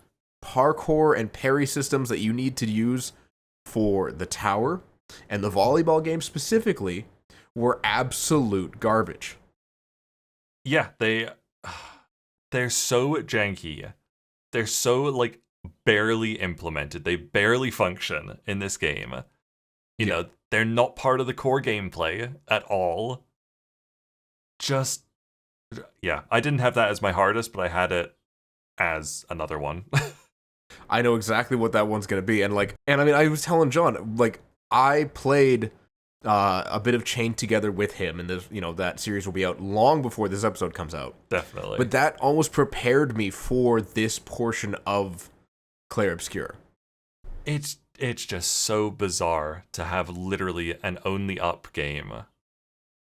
parkour and parry systems that you need to use for the tower and the volleyball game specifically were absolute garbage. Yeah, they're so janky. They're so like barely implemented. They barely function in this game. You know, they're not part of the core gameplay at all. Just yeah, I didn't have that as my hardest, but I had it as another one. I know exactly what that one's gonna be, and I mean, I was telling John, like, I played a bit of Chained Together with him, and this, that series will be out long before this episode comes out. Definitely. But that almost prepared me for this portion of Clair Obscur. It's just so bizarre to have literally an only up game.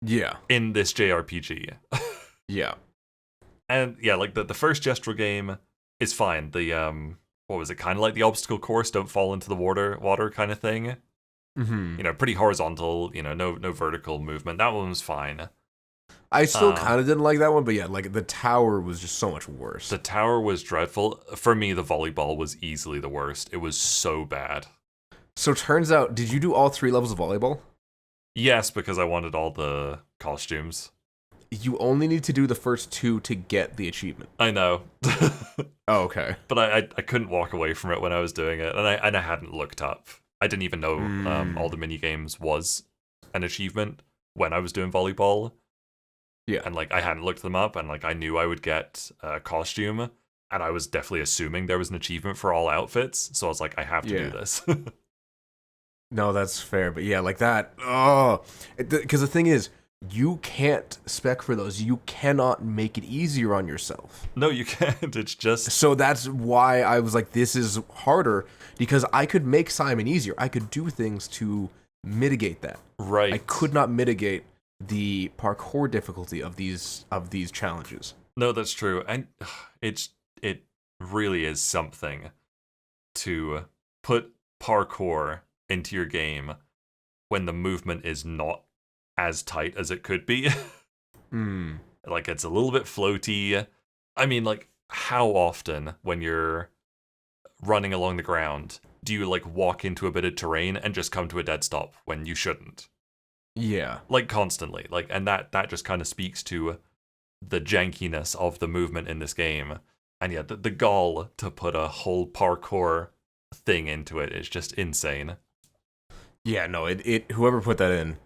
Yeah. In this JRPG. Yeah. And yeah, like the first Gestural game is fine. The what was it? Kind of like the obstacle course, don't fall into the water kind of thing. Mm-hmm. Pretty horizontal, no vertical movement. That one was fine. I still kind of didn't like that one, but yeah, like the tower was just so much worse. The tower was dreadful. For me, the volleyball was easily the worst. It was so bad. So turns out, did you do all 3 levels of volleyball? Yes, because I wanted all the costumes. You only need to do the first 2 to get the achievement. I know. Oh, okay. But I couldn't walk away from it when I was doing it, and I hadn't looked up. I didn't even know all the mini games was an achievement when I was doing volleyball. Yeah. And I hadn't looked them up, and I knew I would get a costume, and I was definitely assuming there was an achievement for all outfits. So I was like, I have to do this. No, that's fair, but yeah, like that. Oh, because the thing is, you can't spec for those. You cannot make it easier on yourself. No, you can't. It's just... So that's why I was like, this is harder, because I could make Simon easier. I could do things to mitigate that. Right. I could not mitigate the parkour difficulty of these challenges. No, that's true. And it really is something to put parkour into your game when the movement is not as tight as it could be. It's a little bit floaty. I mean, how often when you're running along the ground do you walk into a bit of terrain and just come to a dead stop when you shouldn't? Yeah. Constantly. And that just kind of speaks to the jankiness of the movement in this game. And yeah, the gall to put a whole parkour thing into it is just insane. Yeah, no, it whoever put that in,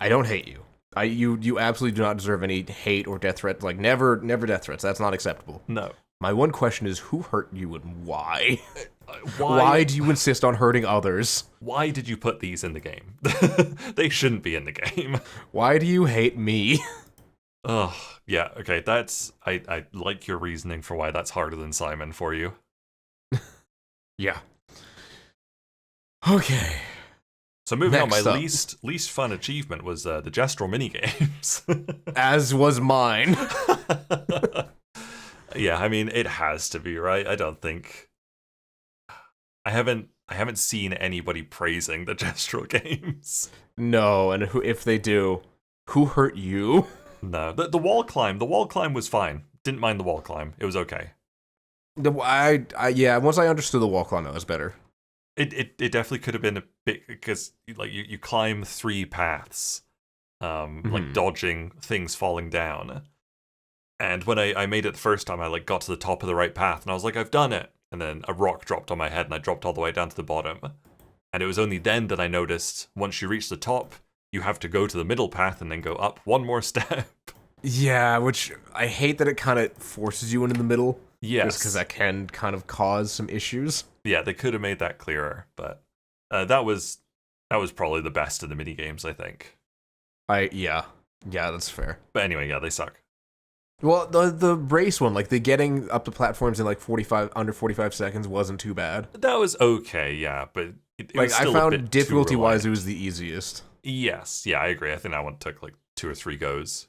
I don't hate you. You absolutely do not deserve any hate or death threats. Never death threats. That's not acceptable. No. My one question is, who hurt you and why? Why do you insist on hurting others? Why did you put these in the game? They shouldn't be in the game. Why do you hate me? Oh, yeah, okay, that's... I like your reasoning for why that's harder than Simon for you. Yeah. Okay. So moving on, Next my up. least fun achievement was the Gestural minigames. As was mine. Yeah, I mean, it has to be, right? I don't think... I haven't seen anybody praising the Gestural games. No, and if they do, who hurt you? No, the wall climb was fine. Didn't mind the wall climb. It was okay. Yeah, once I understood the wall climb, that was better. It definitely could have been a bit, because you climb 3 paths, dodging things falling down. And when I made it the first time, I got to the top of the right path, and I was like, I've done it. And then a rock dropped on my head, and I dropped all the way down to the bottom. And it was only then that I noticed, once you reach the top, you have to go to the middle path and then go up one more step. Yeah, which I hate that it kind of forces you into the middle. Yes. Because that can kind of cause some issues. Yeah, they could have made that clearer, but that was probably the best of the mini games, I think. Yeah, that's fair. But anyway, yeah, they suck. Well, the race one, the getting up the platforms in under 45 seconds wasn't too bad. That was okay, yeah, but it was still I a bit found difficulty too wise, reliant. it was the easiest. Yes, yeah, I agree. I think that one took 2 or 3 goes.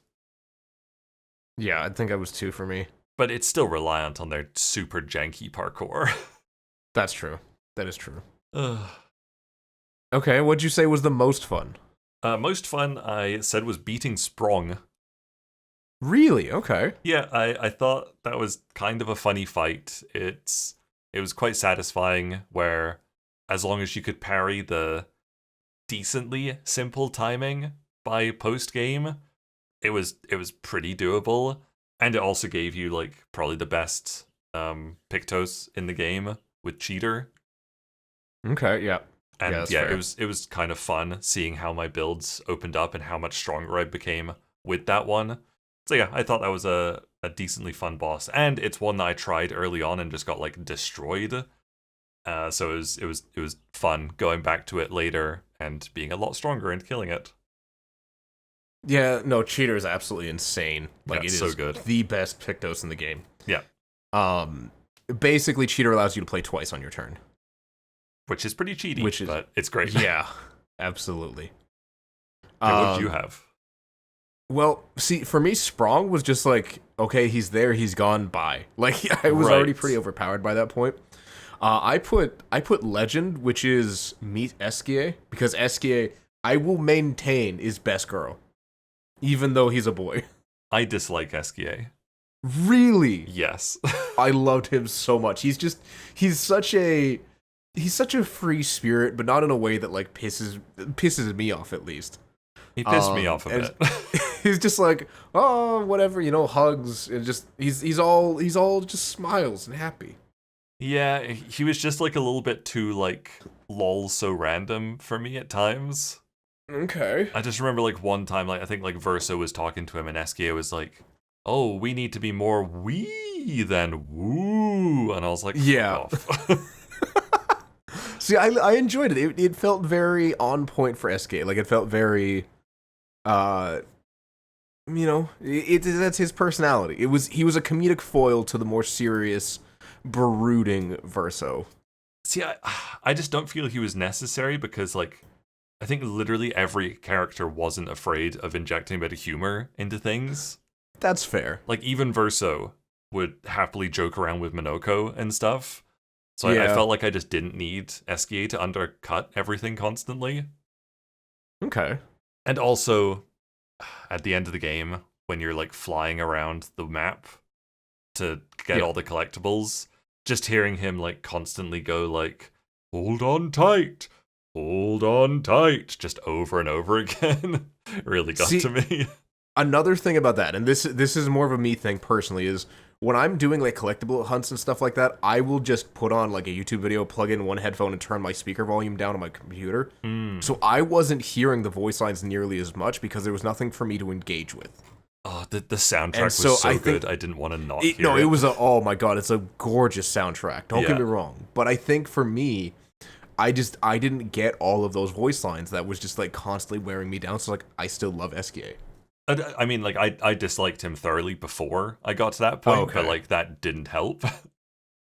Yeah, I think that was 2 for me. But it's still reliant on their super janky parkour. That's true. That is true. Ugh. Okay, what'd you say was the most fun? Most fun, I said, was beating Sprong. Really? Okay. Yeah, I thought that was kind of a funny fight. It was quite satisfying where as long as you could parry the decently simple timing by post game, it was pretty doable. And it also gave you like probably the best Pictos in the game with Cheater. Okay, yeah. And that's yeah, fair. it was kind of fun seeing how my builds opened up and how much stronger I became with that one. So yeah, I thought that was a decently fun boss, and it's one that I tried early on and just got like destroyed. So it was fun going back to it later and being a lot stronger and killing it. Yeah, no, Cheater is absolutely insane. Like, Yeah, it it's so is good. the best Pictos in the game. Yeah, Basically, Cheater allows you to play twice on your turn. which is pretty cheaty, Which is- but it's great. Yeah, absolutely. Okay, what did you have? Well, see, for me, Sprong was just like, okay, he's there, he's gone, bye. Like, I was already Right. pretty overpowered by that point. I put Legend, which is meet Eskie, because Eskie, I will maintain, is best girl, even though he's a boy. I dislike SKA. Really, Yes. I loved him so much. He's such a free spirit, but not in a way that like pisses me off, at least. He pissed me off a and- bit. He's just like, oh, whatever, hugs, and just he's all just smiles and happy. Yeah, he was just like a little bit too like lol so random for me at times. Okay. I just remember like one time, like I think like Verso was talking to him and SKA was like, "Oh, we need to be more wee than woo," and I was like, Yeah. "Fuck off." See, I enjoyed it. It felt very on point for SK. Like, it felt very, that's his personality. He was a comedic foil to the more serious, brooding Verso. See, I just don't feel he was necessary because like I think literally every character wasn't afraid of injecting a bit of humor into things. That's fair. Like even Verso would happily joke around with Minoko and stuff. So I Yeah. felt like I just didn't need SKA to undercut everything constantly. Okay. And also, at the end of the game, when you're like flying around the map to get Yeah. all the collectibles, just hearing him like constantly go like, hold on tight, just over and over again, really got See, to me. Another thing about that, and this is more of a me thing personally, is when I'm doing like collectible hunts and stuff like that, I will just put on like a YouTube video, plug in one headphone, and turn my speaker volume down on my computer. So I wasn't hearing the voice lines nearly as much because there was nothing for me to engage with. Oh, the soundtrack And was so so I good. think- I didn't want to not It, hear no, it. it was oh my god, it's a gorgeous soundtrack. Don't Yeah. get me wrong, but I think for me, I didn't get all of those voice lines. That was just like constantly wearing me down. So like, I still love SKA. I mean, like, I disliked him thoroughly before I got to that point, but Okay. like that didn't help.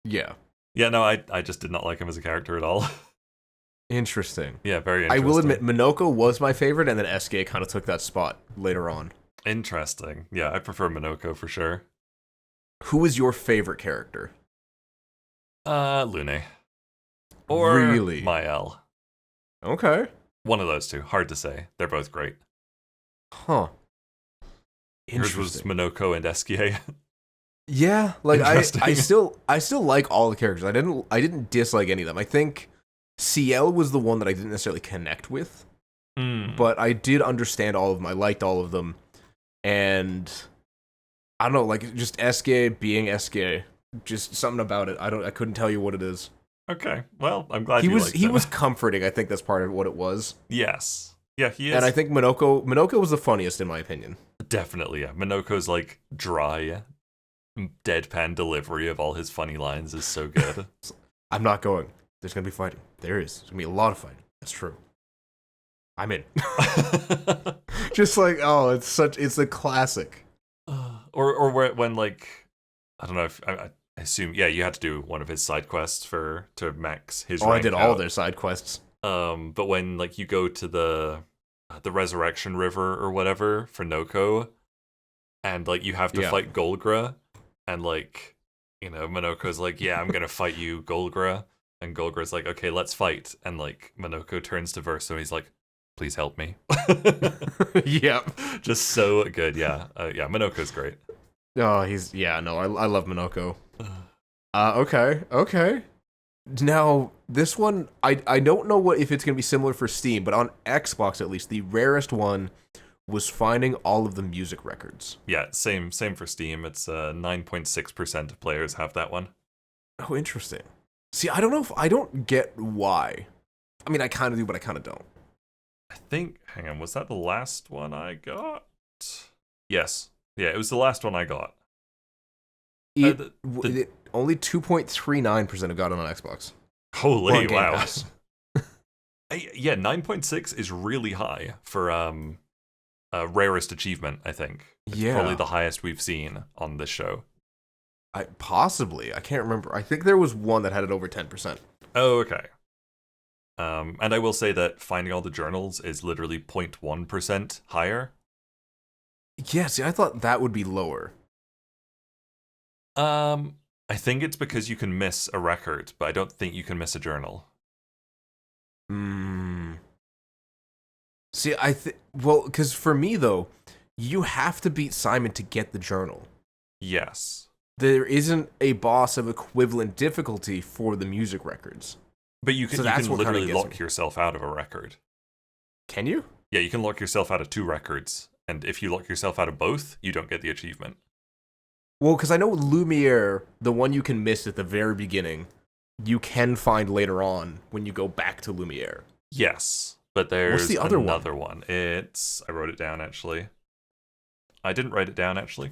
Yeah, Yeah, no, I just did not like him as a character at all. interesting. Yeah, very I interesting. will admit, Minoko was my favorite, and then SKA kind of took that spot later on. Interesting. Yeah, I prefer Minoko for sure. Who was your favorite character? Lune. Or Really? Mael. Okay. One of those two. Hard to say. They're both great. Huh. Yours was Interesting. Minoko and SKA. Yeah, like I Interesting. still like all the characters. I didn't dislike any of them. I think CL was the one that I didn't necessarily connect with, but I did understand all of them. I liked all of them, and I don't know, like just SK being SK, just something about it. I couldn't tell you what it is. Okay. Well, I'm glad He you was liked he him. was comforting. I think that's part of what it was. Yes. Yeah, he is. And I think Minoko was the funniest in my opinion. Definitely, yeah. Minoko's like dry, deadpan delivery of all his funny lines is so good. I'm not going. There's gonna be fighting. There is. There's gonna be a lot of fighting. That's true. I'm in. Just like, oh, it's a classic. or when like I don't know if I assume you had to do one of his side quests to max his. Oh, I rank did all out. their side quests. But when like you go to the Resurrection River or whatever for Noko, and like you have to Yeah. fight Golgra, and like Minoko's like, yeah, I'm gonna fight you, Golgra, and Golgra's like, okay, let's fight, and like Minoko turns to Verso and he's like, please help me. Yep. Just so good, yeah. Minoko's great. Oh, I love Minoko. Okay. Now, this one, I don't know if it's going to be similar for Steam, but on Xbox at least, the rarest one was finding all of the music records. Yeah, same for Steam. It's 9.6% of players have that one. Oh, interesting. See, I don't get why. I mean, I kind of do, but I kind of don't. I think, hang on, was that the last one I got? Yes. Yeah, it was the last one I got. Only 2.39% have got it on Xbox. Holy wow. Yeah, 9.6 is really high for rarest achievement, I think. It's probably the highest we've seen on this show. Possibly. I can't remember. I think there was one that had it over 10%. Oh, okay. And I will say that finding all the journals is literally 0.1% higher. Yeah, see, I thought that would be lower. I think it's because you can miss a record, but I don't think you can miss a journal. See, because for me, though, you have to beat Simon to get the journal. Yes. There isn't a boss of equivalent difficulty for the music records. But you can literally lock yourself out of a record. Can you? Yeah, you can lock yourself out of 2 records. And if you lock yourself out of both, you don't get the achievement. Well, because I know Lumiere, the one you can miss at the very beginning, you can find later on when you go back to Lumiere. Yes, but there's What's the other another one. I wrote it down, actually. I didn't write it down, actually.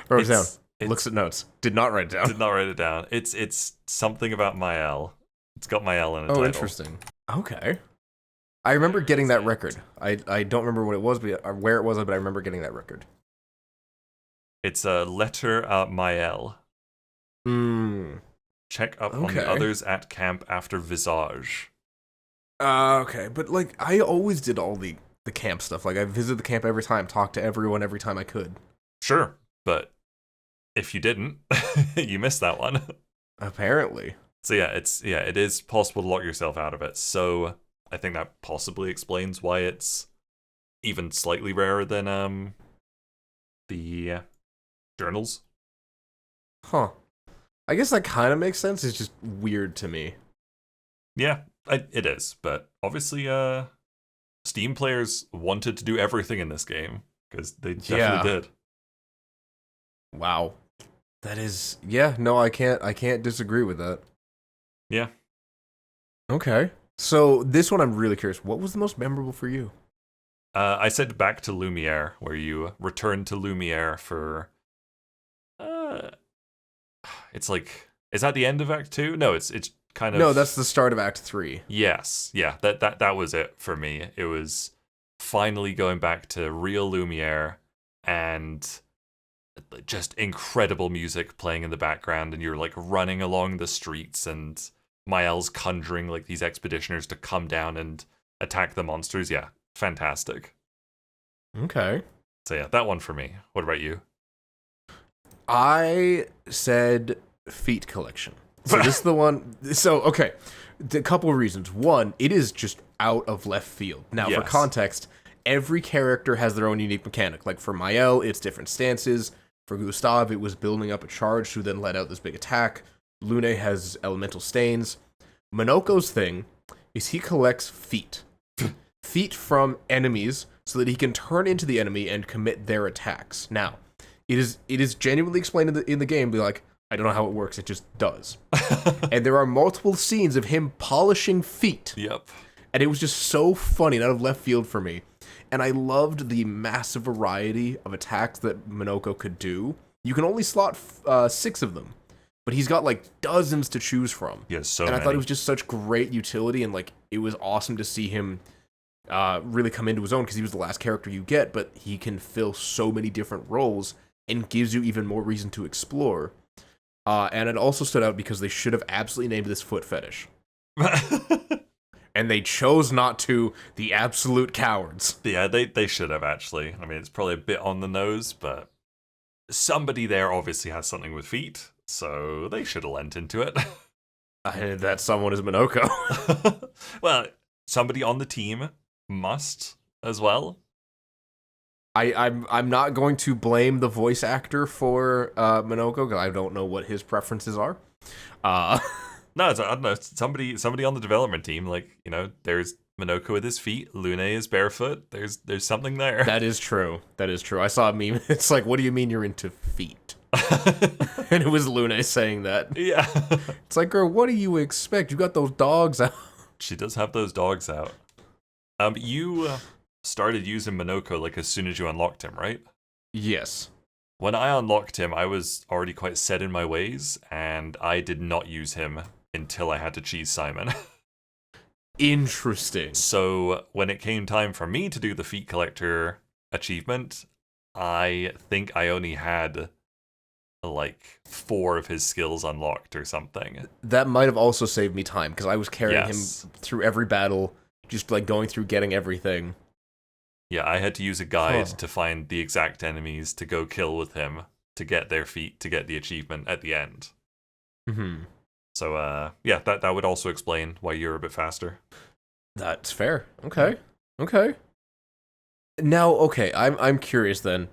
Wrote it down. Looks at notes. Did not write it down. Did not write it down. It's something about Mael. It's got Mael in a title. Oh, interesting. Okay. I remember getting that record. I don't remember what it was, or where it was, but I remember getting that record. It's a letter Mael. Check up on the others at camp after Visage. Okay, but like I always did all the camp stuff. Like I visited the camp every time, talked to everyone every time I could. Sure, but if you didn't, you missed that one. Apparently. So it is possible to lock yourself out of it. So I think that possibly explains why it's even slightly rarer than the journals. Huh. I guess that kind of makes sense. It's just weird to me. Yeah, it is. But obviously, Steam players wanted to do everything in this game because they definitely did. Wow. That is, no, I can't disagree with that. Yeah. Okay. So this one I'm really curious. What was the most memorable for you? I said back to Lumiere, where you return to Lumiere for it's like, is that the end of Act 2? No, it's kind of... No, that's the start of Act 3. Yes. Yeah, that was it for me. It was finally going back to real Lumiere and just incredible music playing in the background, and you're like running along the streets and Mael's conjuring like these expeditioners to come down and attack the monsters. Yeah, fantastic. Okay. So yeah, that one for me. What about you? I said Feet Collection. So this is the one. So, okay. A couple of reasons. One, it is just out of left field. Now, for context, every character has their own unique mechanic. Like for Mael, it's different stances. For Gustav, it was building up a charge to then let out this big attack. Lune has elemental stains. Minoko's thing is he collects feet. Feet from enemies so that he can turn into the enemy and commit their attacks. Now, it is genuinely explained in the game, be like, I don't know how it works, it just does. And there are multiple scenes of him polishing feet. Yep. And it was just so funny and out of left field for me. And I loved the massive variety of attacks that Minoko could do. You can only slot 6 of them, but he's got like dozens to choose from. Yes, so and many. I thought it was just such great utility, and like it was awesome to see him really come into his own, because he was the last character you get, but he can fill so many different roles and gives you even more reason to explore. And it also stood out because they should have absolutely named this Foot Fetish. And they chose not to, the absolute cowards. Yeah, they should have, actually. I mean, it's probably a bit on the nose, but somebody there obviously has something with feet, so they should have lent into it. That someone is Minoko. Well, somebody on the team must as well. I'm not going to blame the voice actor for Minoko because I don't know what his preferences are. No, I don't know. Somebody on the development team, like, there's Minoko with his feet, Lune is barefoot. There's something there. That is true. I saw a meme. It's like, what do you mean you're into feet? And it was Lune saying that. Yeah. It's like, girl, what do you expect? You got those dogs out. She does have those dogs out. You started using Minoko like as soon as you unlocked him, right? Yes. When I unlocked him, I was already quite set in my ways, and I did not use him until I had to cheese Simon. Interesting. So when it came time for me to do the feet collector achievement, I think I only had like 4 of his skills unlocked or something. That might have also saved me time because I was carrying him Yes. through every battle, just like going through getting everything. Yeah, I had to use a guide to find the exact enemies to go kill with him to get their feet to get the achievement at the end. Mm-hmm. So, yeah, that would also explain why you're a bit faster. That's fair. Okay. Now, okay, I'm curious then,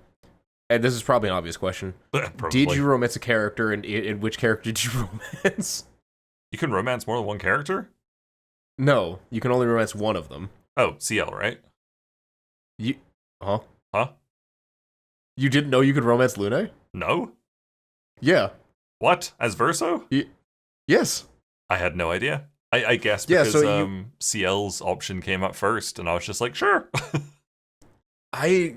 and this is probably an obvious question. Probably. Did you romance a character, and in which character did you romance? You can romance more than one character? No, you can only romance one of them. Oh, CL, right? Huh? Huh? You didn't know you could romance Lune? No? Yeah. What? As Verso? Yes. I had no idea. I guess Yeah, because so CL's option came up first, and I was just like, sure. I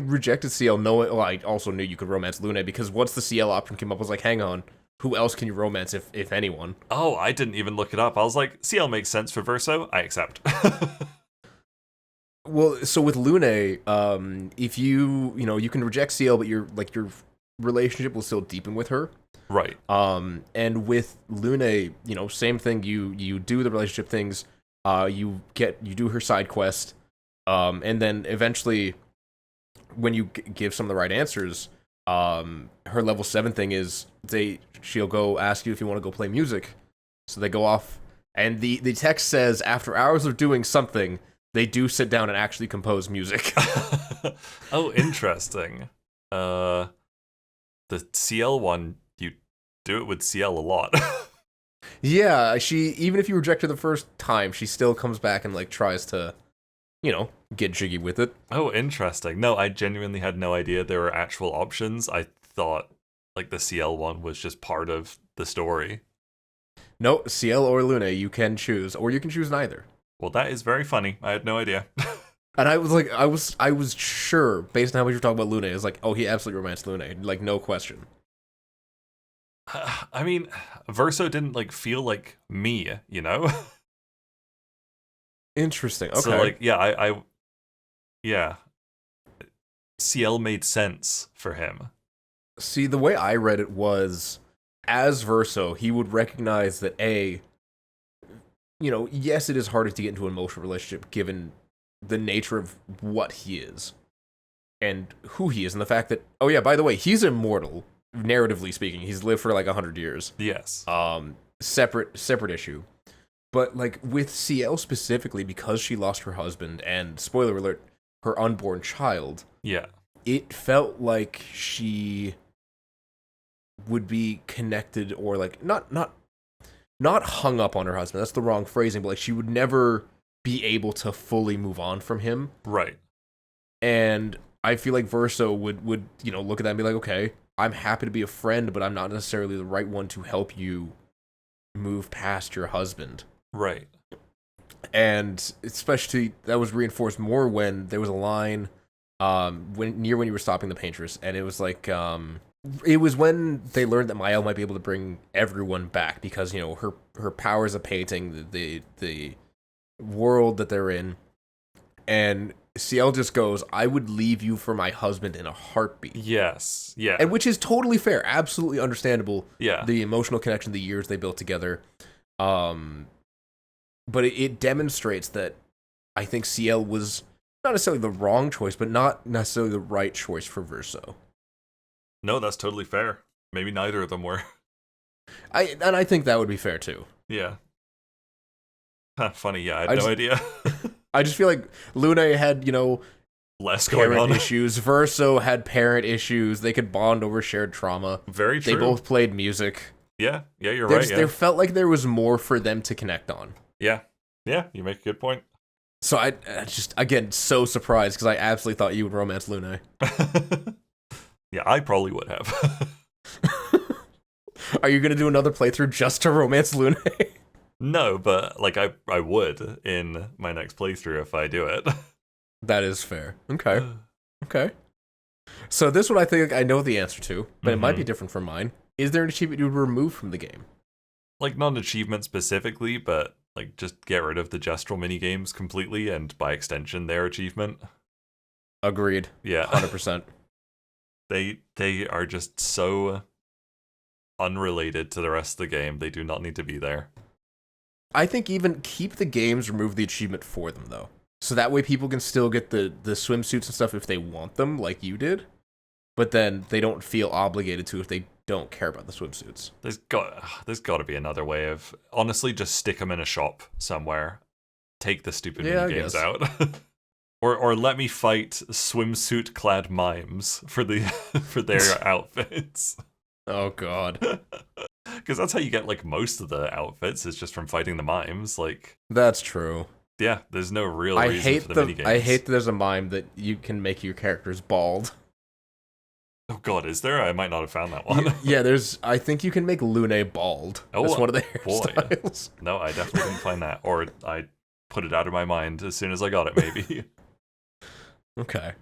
rejected CL knowing. Well, I also knew you could romance Lune because once the CL option came up, I was like, hang on, who else can you romance if anyone? Oh, I didn't even look it up. I was like, CL makes sense for Verso. I accept. Well, so with Lune, if you can reject CL, but your relationship will still deepen with her. Right. And with Lune, same thing. You do the relationship things. You do her side quest. And then eventually, when you give some of the right answers, her level 7 thing is she'll go ask you if you want to go play music. So they go off, and the text says after hours of doing something, they do sit down and actually compose music. Oh, interesting. The CL one, you do it with CL a lot. Yeah, even if you reject her the first time, she still comes back and tries to, get jiggy with it. Oh, interesting. No, I genuinely had no idea there were actual options. I thought the CL one was just part of the story. No, CL or Lune, you can choose, or you can choose neither. Well, that is very funny. I had no idea. And I was like, I was sure, based on how much you're talking about Lune, it's like, oh, he absolutely romanced Lune, no question. I mean, Verso didn't feel like me, Interesting. Okay. So yeah, CL made sense for him. See, the way I read it was, as Verso, he would recognize that yes, it is harder to get into an emotional relationship given the nature of what he is and who he is, and the fact that, oh yeah, by the way, he's immortal, narratively speaking. He's lived for 100 years. Yes. Separate issue. But with CL specifically, because she lost her husband and, spoiler alert, her unborn child. Yeah. It felt like she would be connected or not hung up on her husband. That's the wrong phrasing, but she would never be able to fully move on from him. Right. And I feel like Verso would look at that and be like, okay, I'm happy to be a friend, but I'm not necessarily the right one to help you move past your husband. Right. And especially that was reinforced more when there was a line when you were stopping the paintress, and it was it was when they learned that Mael might be able to bring everyone back because her powers of painting the world that they're in, and CL just goes, I would leave you for my husband in a heartbeat. Yes. Yeah. And which is totally fair, absolutely understandable. Yeah. The emotional connection, the years they built together. But it demonstrates that I think CL was not necessarily the wrong choice, but not necessarily the right choice for Verso. No, that's totally fair. Maybe neither of them were. I think that would be fair too. Yeah. Huh, funny, yeah, I had I no just, idea. I just feel like Luna had, Less going parent on. issues. Verso had parent issues. They could bond over shared trauma. Very true. They both played music. Yeah, you're right, yeah. There felt like there was more for them to connect on. Yeah, you make a good point. So I just, again, so surprised because I absolutely thought you would romance Luna. Yeah, I probably would have. Are you going to do another playthrough just to romance Luna? No, but like I would in my next playthrough if I do it. That is fair. Okay. Okay. So this one I think I know the answer to, but it might be different from mine. Is there an achievement you would remove from the game? Like, not an achievement specifically, but like just get rid of the gestural minigames completely, and by extension their achievement. Agreed. Yeah. 100%. They are just so unrelated to the rest of the game. They do not need to be there. I think even keep the games, remove the achievement for them, though. So that way people can still get the swimsuits and stuff if they want them, like you did. But then they don't feel obligated to if they don't care about the swimsuits. There's got to be another way of... Honestly, just stick them in a shop somewhere. Take the stupid minigames out. Or let me fight swimsuit-clad mimes for their outfits. Oh, God. Because that's how you get, like, most of the outfits, is just from fighting the mimes. Like, that's true. Yeah, there's no real reason for the minigames. I hate that there's a mime that you can make your characters bald. Oh god, is there? I might not have found that one. Yeah, I think you can make Lune bald. Oh, that's one of the hairstyles. No, I definitely didn't find that. Or I put it out of my mind as soon as I got it, maybe. Okay.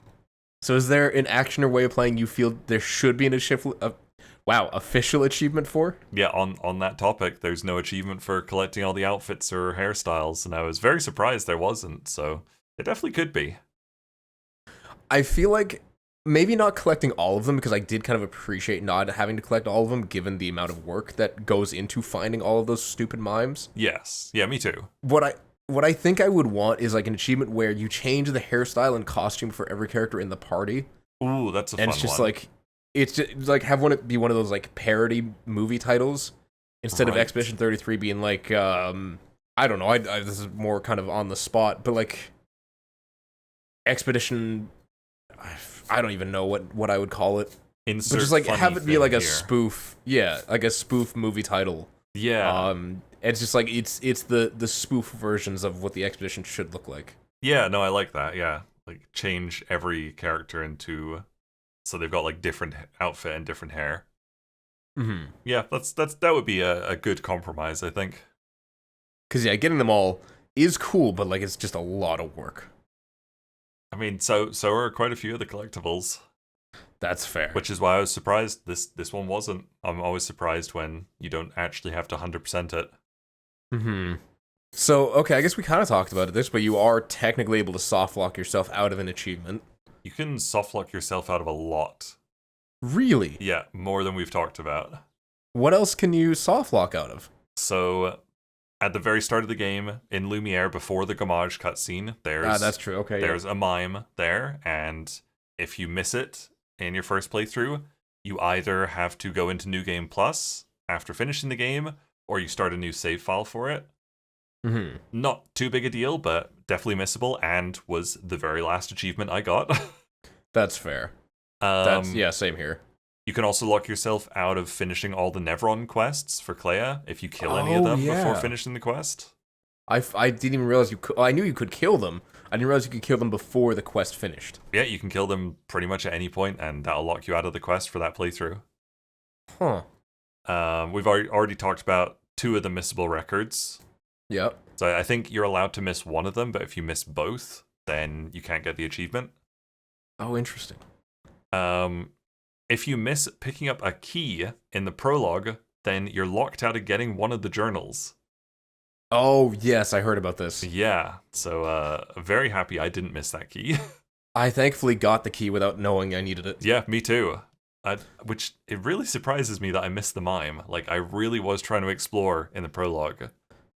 So is there an action or way of playing you feel there should be an official achievement for? Yeah, on that topic, there's no achievement for collecting all the outfits or hairstyles, and I was very surprised there wasn't, so it definitely could be. I feel like maybe not collecting all of them, because I did kind of appreciate not having to collect all of them, given the amount of work that goes into finding all of those stupid mimes. Yes. Yeah, me too. What I think I would want is like an achievement where you change the hairstyle and costume for every character in the party. Ooh, that's a fun one. And it's just like, it's just like have one be one of those like parody movie titles instead of Expedition 33 being like, I don't know, this is more kind of on the spot, but like Expedition, I don't even know what I would call it. Insert but just like have it be like a here. spoof, like a spoof movie title. Yeah. It's just like it's the spoof versions of what the Expedition should look like. Yeah, no, I like that. Yeah, like change every character into so they've got like different outfit and different hair. Mm-hmm. Yeah, that would be a good compromise, I think. Because yeah, getting them all is cool, but like it's just a lot of work. I mean, so are quite a few of the collectibles. That's fair. Which is why I was surprised this one wasn't. I'm always surprised when you don't actually have to 100% it. Mm-hmm. So, okay, I guess we kind of talked about this, but you are technically able to soft lock yourself out of an achievement. You can soft lock yourself out of a lot. Really? Yeah, more than we've talked about. What else can you soft lock out of? So, at the very start of the game, in Lumiere, before the Gamage cutscene, that's true. Okay, there's a mime there, and if you miss it in your first playthrough, you either have to go into New Game Plus after finishing the game, or you start a new save file for it. Mm-hmm. Not too big a deal, but definitely missable, and was the very last achievement I got. That's fair. Same here. You can also lock yourself out of finishing all the Nevron quests for Clea if you kill any of them before finishing the quest. I didn't even realize you could. I knew you could kill them. I didn't realize you could kill them before the quest finished. Yeah, you can kill them pretty much at any point, and that'll lock you out of the quest for that playthrough. Huh. We've already talked about 2 of the missable records. Yep. So I think you're allowed to miss one of them, but if you miss both, then you can't get the achievement. Oh, interesting. If you miss picking up a key in the prologue, then you're locked out of getting one of the journals. Oh, yes, I heard about this. Yeah, so very happy I didn't miss that key. I thankfully got the key without knowing I needed it. Yeah, me too. Which, it really surprises me that I missed the mime. Like, I really was trying to explore in the prologue.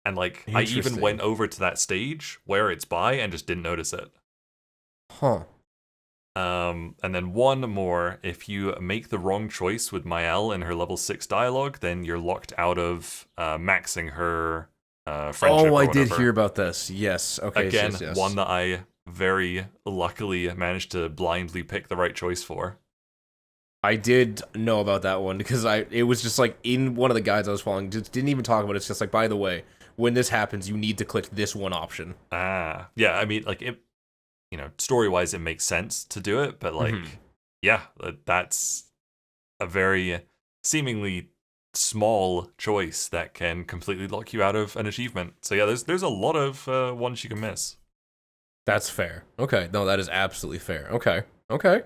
And, like, I even went over to that stage where it's by and just didn't notice it. Huh. And then one more, if you make the wrong choice with Mael in her level 6 dialogue, then you're locked out of maxing her friendship. Oh, or I did whatever. hear about this. Yes. Okay. Again, yes. one that I very luckily managed to blindly pick the right choice for. I did know about that one because it was just like in one of the guides I was following, just didn't even talk about it. It's just like, by the way, when this happens, you need to click this one option. Ah, yeah. I mean, like, it, story wise, it makes sense to do it, but like, yeah, that's a very seemingly small choice that can completely lock you out of an achievement. So yeah, there's a lot of ones you can miss. That's fair. Okay. No, that is absolutely fair. Okay. Okay.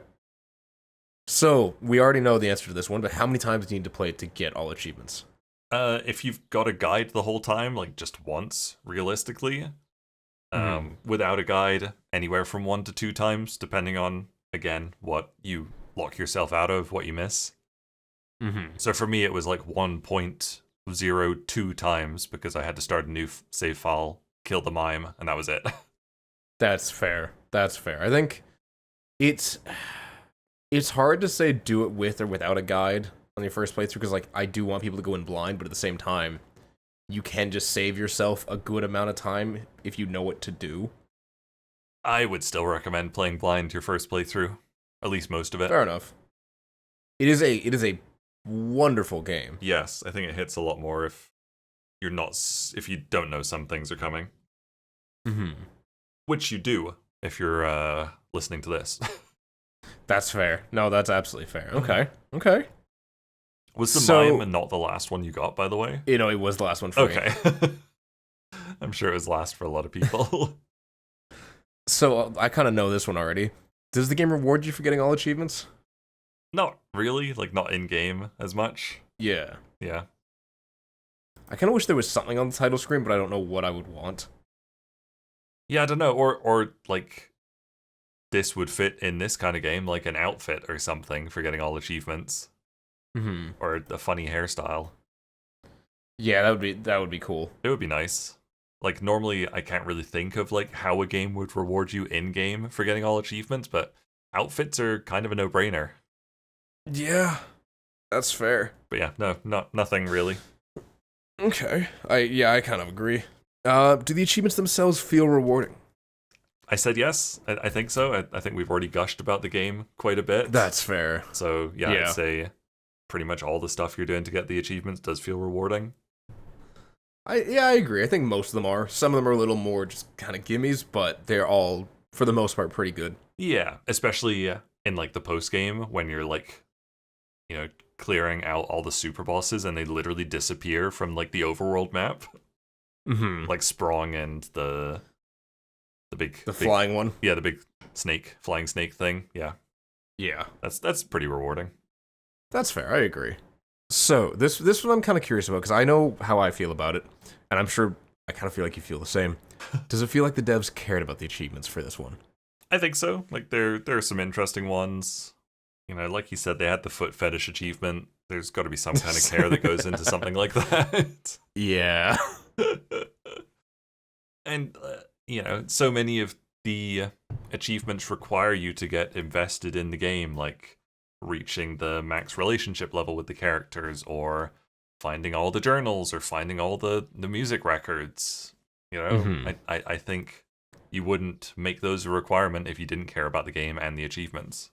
So, we already know the answer to this one, but how many times do you need to play it to get all achievements? If you've got a guide the whole time, like just once, realistically. Without a guide, anywhere from 1 to 2 times, depending on, again, what you lock yourself out of, what you miss. So for me, it was like 1.02 times because I had to start a new save file, kill the mime, and that was it. That's fair. That's fair. I think it's hard to say do it with or without a guide on your first playthrough because, like, I do want people to go in blind, but at the same time, you can just save yourself a good amount of time if you know what to do. I would still recommend playing blind your first playthrough, at least most of it. Fair enough. It is a wonderful game. Yes, I think it hits a lot more if if you don't know some things are coming. Which you do if you're listening to this. That's fair. No, that's absolutely fair. Okay. Okay. Was the mime not the last one you got, by the way? It was the last one for me. Okay. I'm sure it was last for a lot of people. So, I kind of know this one already. Does the game reward you for getting all achievements? Not really, like not in-game as much. Yeah. Yeah. I kind of wish there was something on the title screen, but I don't know what I would want. Yeah, I don't know. Or like, this would fit in this kind of game, like an outfit or something for getting all achievements. Or a funny hairstyle. Yeah, that would be cool. It would be nice. Like, normally I can't really think of like how a game would reward you in-game for getting all achievements, but outfits are kind of a no-brainer. Yeah, that's fair. But yeah, nothing really. Okay. I kind of agree. Do the achievements themselves feel rewarding? I said yes. I think so. I think we've already gushed about the game quite a bit. That's fair. So yeah, I'd say pretty much all the stuff you're doing to get the achievements does feel rewarding. I agree. I think most of them are. Some of them are a little more just kind of gimmies, but they're all, for the most part, pretty good. Yeah, especially in like the post game when you're like, clearing out all the super bosses and they literally disappear from like the overworld map. Like Sprong and the flying one. Yeah, the big flying snake thing. Yeah. Yeah. That's pretty rewarding. That's fair. I agree. So this one I'm kind of curious about because I know how I feel about it, and I'm sure I kind of feel like you feel the same. Does it feel like the devs cared about the achievements for this one? I think so. Like there are some interesting ones. Like you said, they had the foot fetish achievement. There's got to be some kind of care that goes into something like that. Yeah. And so many of the achievements require you to get invested in the game, like reaching the max relationship level with the characters, or finding all the journals, or finding all the music records. I think you wouldn't make those a requirement if you didn't care about the game and the achievements.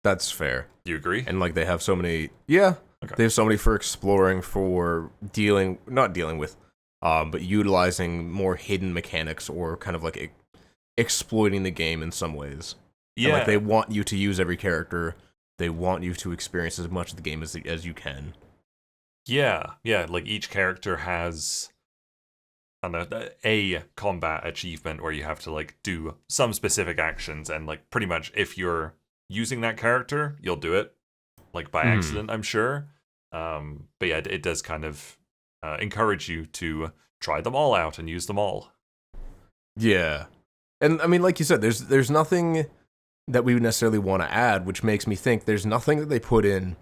That's fair. Do you agree? And like they have so many, they have so many for exploring, for not dealing with, but utilizing more hidden mechanics or kind of like exploiting the game in some ways. Yeah. And like they want you to use every character. They want you to experience as much of the game as you can. Yeah. Like each character has a combat achievement where you have to like do some specific actions, and like pretty much if you're using that character, you'll do it like by accident, I'm sure. But yeah, it does kind of encourage you to try them all out and use them all. Yeah. And I mean, like you said, there's nothing that we would necessarily want to add, which makes me think there's nothing that they put in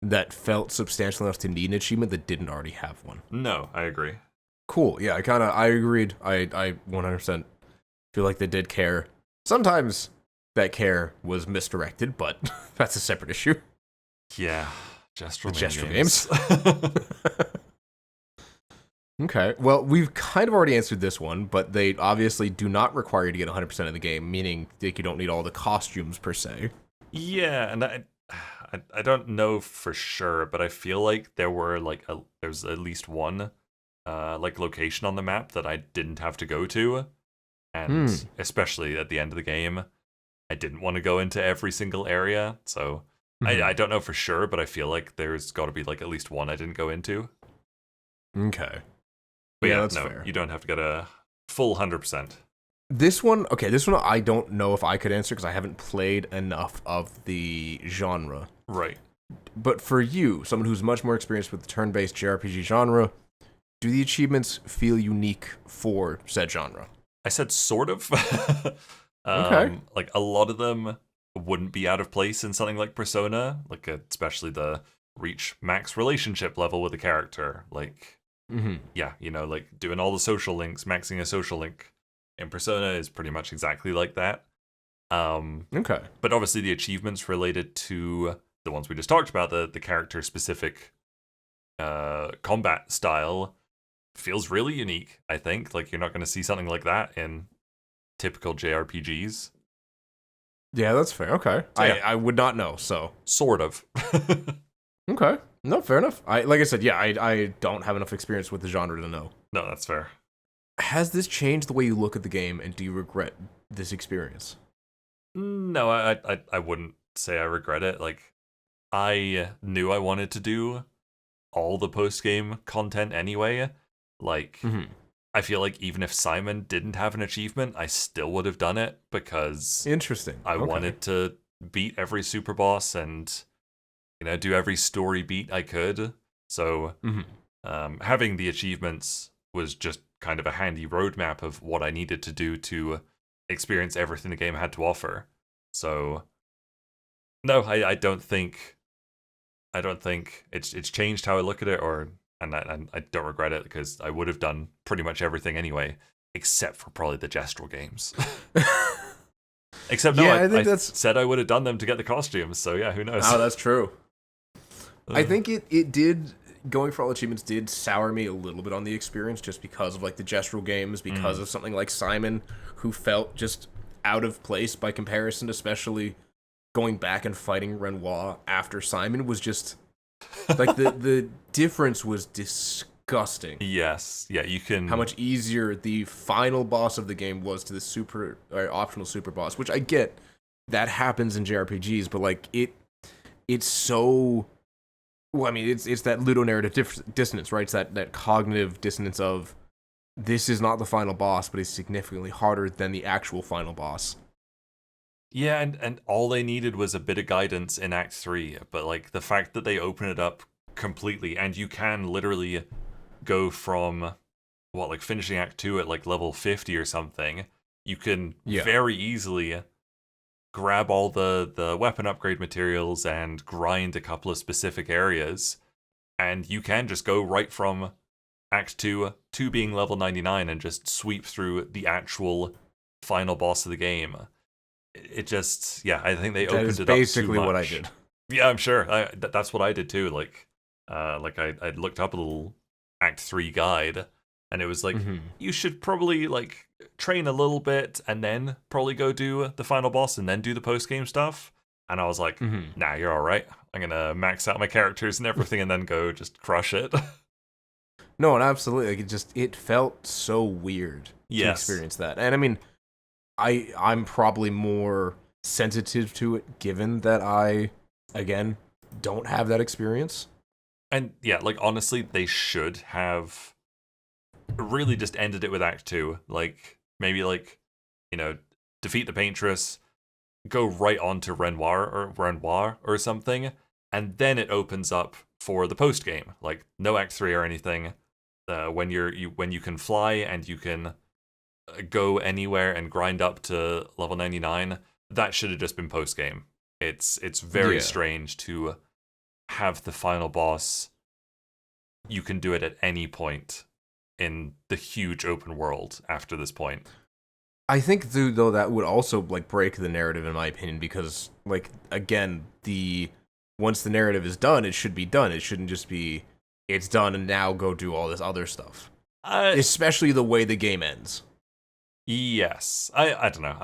that felt substantial enough to need an achievement that didn't already have one. No, I agree. Cool. Yeah, I agreed. I 100% feel like they did care. Sometimes that care was misdirected, but that's a separate issue. Yeah, Gestural games. Okay, well, we've kind of already answered this one, but they obviously do not require you to get 100% of the game, meaning that you don't need all the costumes per se. Yeah, and I don't know for sure, but I feel like there were there's at least one location on the map that I didn't have to go to, and especially at the end of the game, I didn't want to go into every single area, so I don't know for sure, but I feel like there's got to be like at least one I didn't go into. Okay. But yeah, that's fair. You don't have to get a full 100%. This one I don't know if I could answer because I haven't played enough of the genre. Right. But for you, someone who's much more experienced with the turn-based JRPG genre, do the achievements feel unique for said genre? I said sort of. Okay. Like a lot of them wouldn't be out of place in something like Persona, like especially the reach max relationship level with a character. Like, yeah, like doing all the social links, maxing a social link in Persona is pretty much exactly like that. Okay. But obviously the achievements related to the ones we just talked about, the character-specific combat style, feels really unique, I think. Like, you're not going to see something like that in typical JRPGs. Yeah, that's fair. Okay. So, yeah. I would not know, so. Sort of. Okay. No, fair enough. Like I said, yeah, I don't have enough experience with the genre to know. No, that's fair. Has this changed the way you look at the game, and do you regret this experience? No, I wouldn't say I regret it. Like, I knew I wanted to do all the post-game content anyway. Like, I feel like even if Simon didn't have an achievement, I still would have done it because interesting. I wanted to beat every super boss and do every story beat I could. So having the achievements was just kind of a handy roadmap of what I needed to do to experience everything the game had to offer. So no, I don't think it's changed how I look at it, and I don't regret it because I would have done pretty much everything anyway, except for probably the gestural games. Except I said I would have done them to get the costumes, so yeah, who knows? Oh, that's true. I think it did, going for all achievements did sour me a little bit on the experience just because of like the gestural games, because of something like Simon, who felt just out of place by comparison, especially going back and fighting Renoir after Simon was just like the difference was disgusting. Yes, yeah, you can. How much easier the final boss of the game was to the super or optional super boss, which I get that happens in JRPGs, but like it's so. Well, I mean, it's that ludonarrative dissonance, right? It's that cognitive dissonance of this is not the final boss, but it's significantly harder than the actual final boss. Yeah, and all they needed was a bit of guidance in Act 3, but like the fact that they open it up completely, and you can literally go from finishing Act 2 at like level 50 or something, you can very easily grab all the weapon upgrade materials and grind a couple of specific areas, and you can just go right from Act 2 to being level 99 and just sweep through the actual final boss of the game. It just, I think they opened it up too much. Basically what I did. Yeah, I'm sure. That's what I did too. Like I looked up a little Act 3 guide, and it was like, you should probably like train a little bit and then probably go do the final boss and then do the post-game stuff. And I was like, nah, you're all right. I'm going to max out my characters and everything and then go just crush it. No, and absolutely. Like, it felt so weird to experience that. And I mean, I'm probably more sensitive to it given that I, again, don't have that experience. And yeah, like honestly, they should have really just ended it with Act 2. Like maybe defeat the Paintress, go right on to Renoir or something, and then it opens up for the post game. Like no Act 3 or anything. When you can fly and you can go anywhere and grind up to level 99, that should have just been post game. It's very strange to have the final boss. You can do it at any point in the huge open world after this point. I think though that would also like break the narrative in my opinion because like again the once the narrative is done it should be done. It shouldn't just be it's done and now go do all this other stuff. Especially the way the game ends. Yes. I don't know.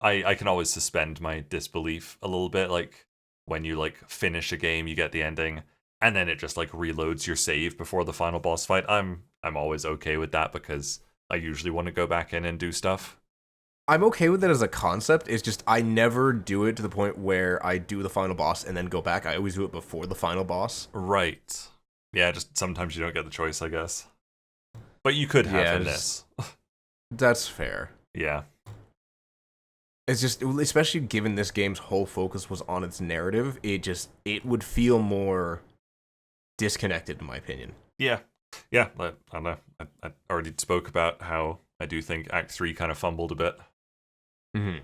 I can always suspend my disbelief a little bit, like when you like finish a game, you get the ending, and then it just like reloads your save before the final boss fight. I'm always okay with that because I usually want to go back in and do stuff. I'm okay with it as a concept. It's just I never do it to the point where I do the final boss and then go back. I always do it before the final boss. Right. Yeah, just sometimes you don't get the choice, I guess. But you could have in this. That's fair. Yeah. It's just, especially given this game's whole focus was on its narrative, it would feel more disconnected, in my opinion. Yeah. Yeah, I don't know. I already spoke about how I do think Act 3 kind of fumbled a bit. Mm-hmm.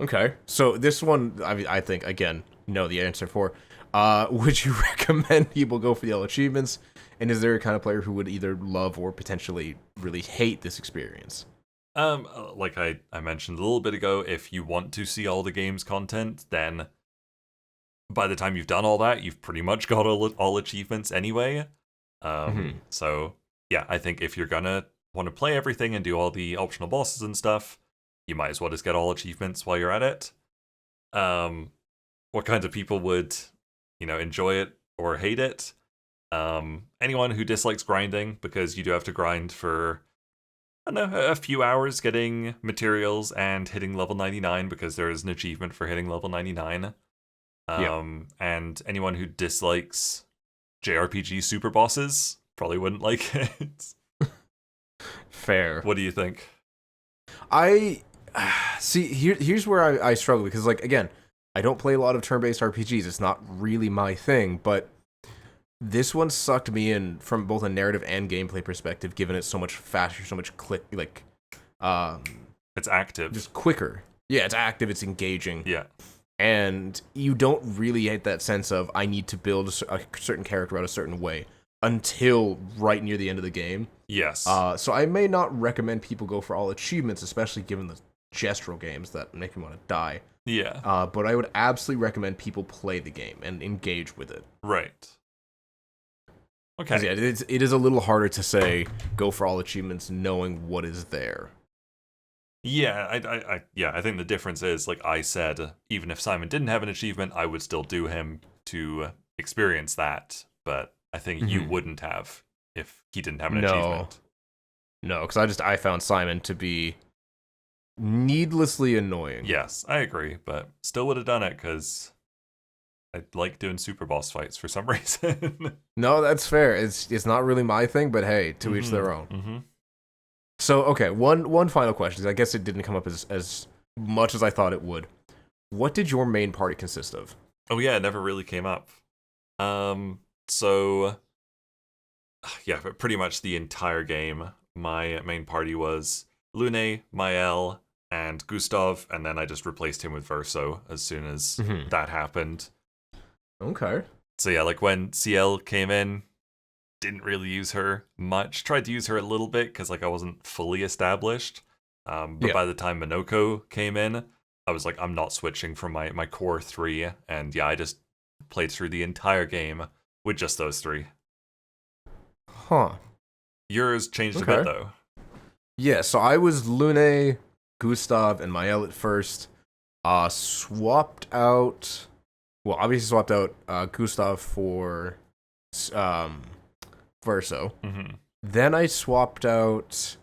Okay. So this one, I think, again, know the answer for. Would you recommend people go for the all achievements? And is there a kind of player who would either love or potentially really hate this experience? Like I mentioned a little bit ago, if you want to see all the game's content, then by the time you've done all that, you've pretty much got all achievements anyway. So yeah, I think if you're gonna want to play everything and do all the optional bosses and stuff, you might as well just get all achievements while you're at it. What kinds of people would, enjoy it or hate it? Anyone who dislikes grinding, because you do have to grind for, I don't know, a few hours getting materials and hitting level 99 because there is an achievement for hitting level 99. And anyone who dislikes JRPG super bosses probably wouldn't like it. Fair. What do you think? I see. Here's where I struggle because, like, again, I don't play a lot of turn-based RPGs. It's not really my thing, but this one sucked me in from both a narrative and gameplay perspective, given it's so much faster, so much it's active, just quicker. Yeah, it's active. It's engaging. Yeah. And you don't really get that sense of I need to build a certain character out a certain way until right near the end of the game. Yes. So I may not recommend people go for all achievements, especially given the gestural games that make me want to die. Yeah. But I would absolutely recommend people play the game and engage with it. Right. Okay. Yeah, it is a little harder to say go for all achievements knowing what is there. Yeah, I think the difference is, like I said, even if Simon didn't have an achievement, I would still do him to experience that. But I think you wouldn't have if he didn't have an achievement. No, because I found Simon to be needlessly annoying. Yes, I agree, but still would have done it because I like doing super boss fights for some reason. No, that's fair. It's not really my thing, but hey, to each their own. Mm-hmm. So, okay, one final question. I guess it didn't come up as much as I thought it would. What did your main party consist of? Oh yeah, it never really came up. So yeah, but pretty much the entire game, my main party was Lune, Mael, and Gustav, and then I just replaced him with Verso as soon as that happened. Okay. So yeah, like when CL came in, didn't really use her much. Tried to use her a little bit because like I wasn't fully established. But by the time Minoko came in, I was like, I'm not switching from my core 3. And yeah, I just played through the entire game with just those 3. Huh. Yours changed a bit though. Yeah, so I was Lune, Gustav, and Mael at first. Swapped out... Well, obviously swapped out Gustav for Verso. Then I swapped out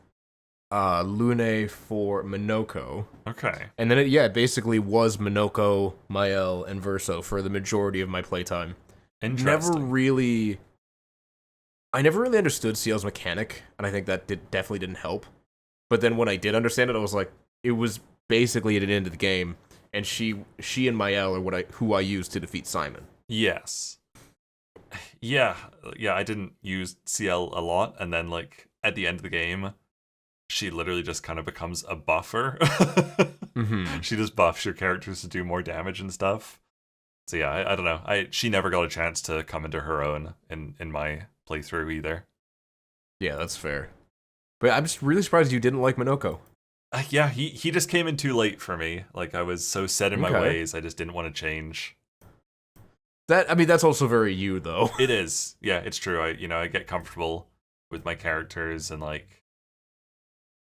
Lune for Minoko. Okay. And then it basically was Minoko, Mael, and Verso for the majority of my playtime. Interesting. I never really understood CL's mechanic, and I think that definitely didn't help. But then when I did understand it, I was like, it was basically at the end of the game, and she and Mael are who I used to defeat Simon. Yes. Yeah, I didn't use CL a lot, and then like at the end of the game, she literally just kind of becomes a buffer. She just buffs your characters to do more damage and stuff. So yeah, I don't know. She never got a chance to come into her own in my playthrough either. Yeah, that's fair. But I'm just really surprised you didn't like Minoko. Yeah, he just came in too late for me. Like, I was so set in my ways, I just didn't want to change. That's also very you, though. It is. Yeah, it's true. I get comfortable with my characters, and like,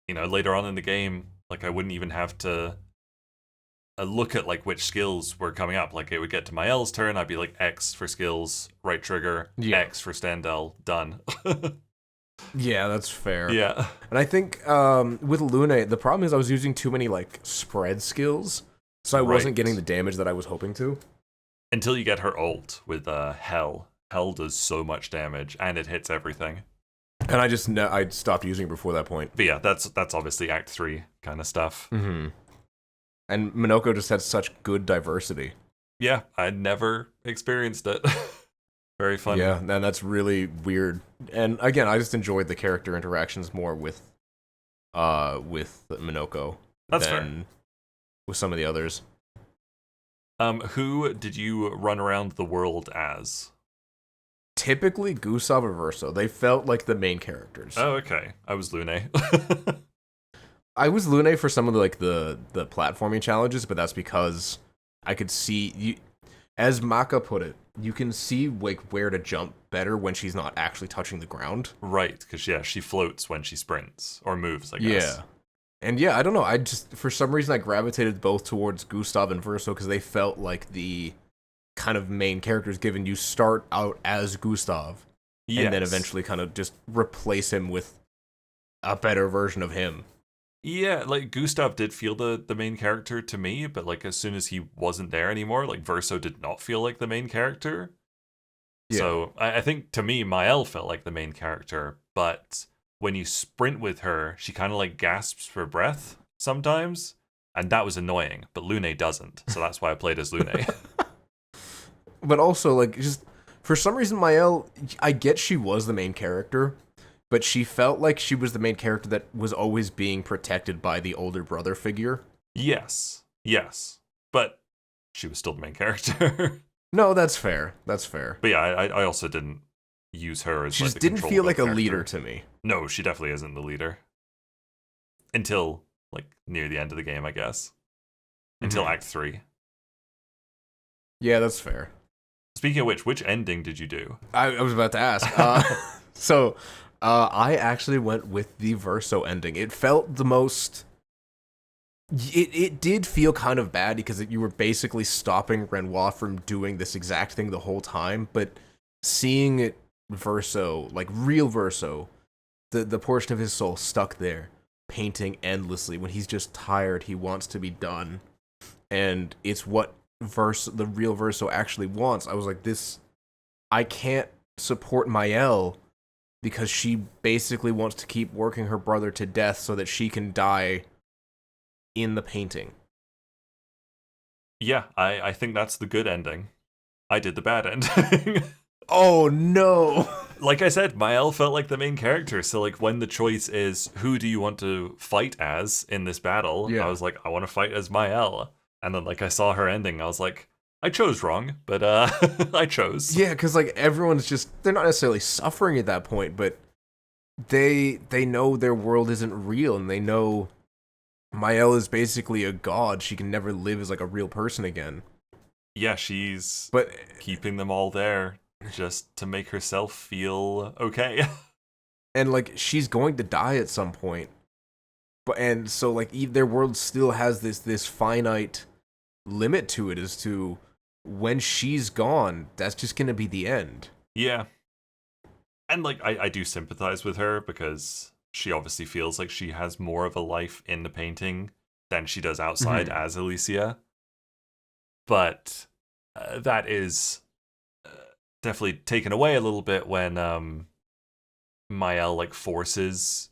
later on in the game, like, I wouldn't even have to look at like which skills were coming up. Like, it would get to my L's turn, I'd be like X for skills, right trigger, X for Standell, done. Yeah, that's fair. Yeah. And I think with Lune, the problem is I was using too many like spread skills, so I wasn't getting the damage that I was hoping to. Until you get her ult with Hell. Hell does so much damage, and it hits everything. And I stopped using it before that point. But yeah, that's obviously Act 3 kind of stuff. Mm-hmm. And Minoko just had such good diversity. Yeah, I never experienced it. Very fun. Yeah, and that's really weird. And again, I just enjoyed the character interactions more with Minoko than fair. With some of the others. Who did you run around the world as? Typically Gustav or Verso. They felt like the main characters. Oh, okay. I was Lune. I was Lune for some of the platforming challenges, but that's because I could see you. As Maka put it, you can see like where to jump better when she's not actually touching the ground. Right, because she floats when she sprints or moves, I guess. Yeah. And yeah, I don't know. I just, for some reason, I gravitated both towards Gustav and Verso because they felt like the kind of main characters, given you start out as Gustav and then eventually kind of just replace him with a better version of him. Yeah, like Gustav did feel the main character to me, but like as soon as he wasn't there anymore, like Verso did not feel like the main character. Yeah. So I think to me, Mael felt like the main character, but when you sprint with her, she kind of like gasps for breath sometimes, and that was annoying, but Lune doesn't, so that's why I played as Lune. But also, like, just for some reason, Mael, I get she was the main character, but she felt like she was the main character that was always being protected by the older brother figure. Yes, but she was still the main character. No, that's fair. But yeah, I also didn't use her as she like, just didn't feel like a leader to me. No, she definitely isn't the leader. Until like near the end of the game, I guess. Until Act 3. Yeah, that's fair. Speaking of which ending did you do? I was about to ask. So I actually went with the Verso ending. It felt the most... It did feel kind of bad because you were basically stopping Renoir from doing this exact thing the whole time, but seeing it Verso, like real Verso, the portion of his soul stuck there, painting endlessly. When he's just tired, he wants to be done. And it's what the real Verso actually wants. I was like, I can't support Mael because she basically wants to keep working her brother to death so that she can die in the painting. Yeah, I think that's the good ending. I did the bad ending. Oh no! Like I said, Mael felt like the main character, so like when the choice is who do you want to fight as in this battle, I was like, I want to fight as Mael. And then like I saw her ending, I was like, I chose wrong, but I chose. Yeah, because like everyone's just, they're not necessarily suffering at that point, but they know their world isn't real, and they know Mael is basically a god. She can never live as like a real person again. Yeah, she's but keeping them all there just to make herself feel okay. And like she's going to die at some point. And so like their world still has this finite limit to it as to when she's gone, that's just going to be the end. Yeah. And like I do sympathize with her because she obviously feels like she has more of a life in the painting than she does outside as Alicia. But that is definitely taken away a little bit when Mael like forces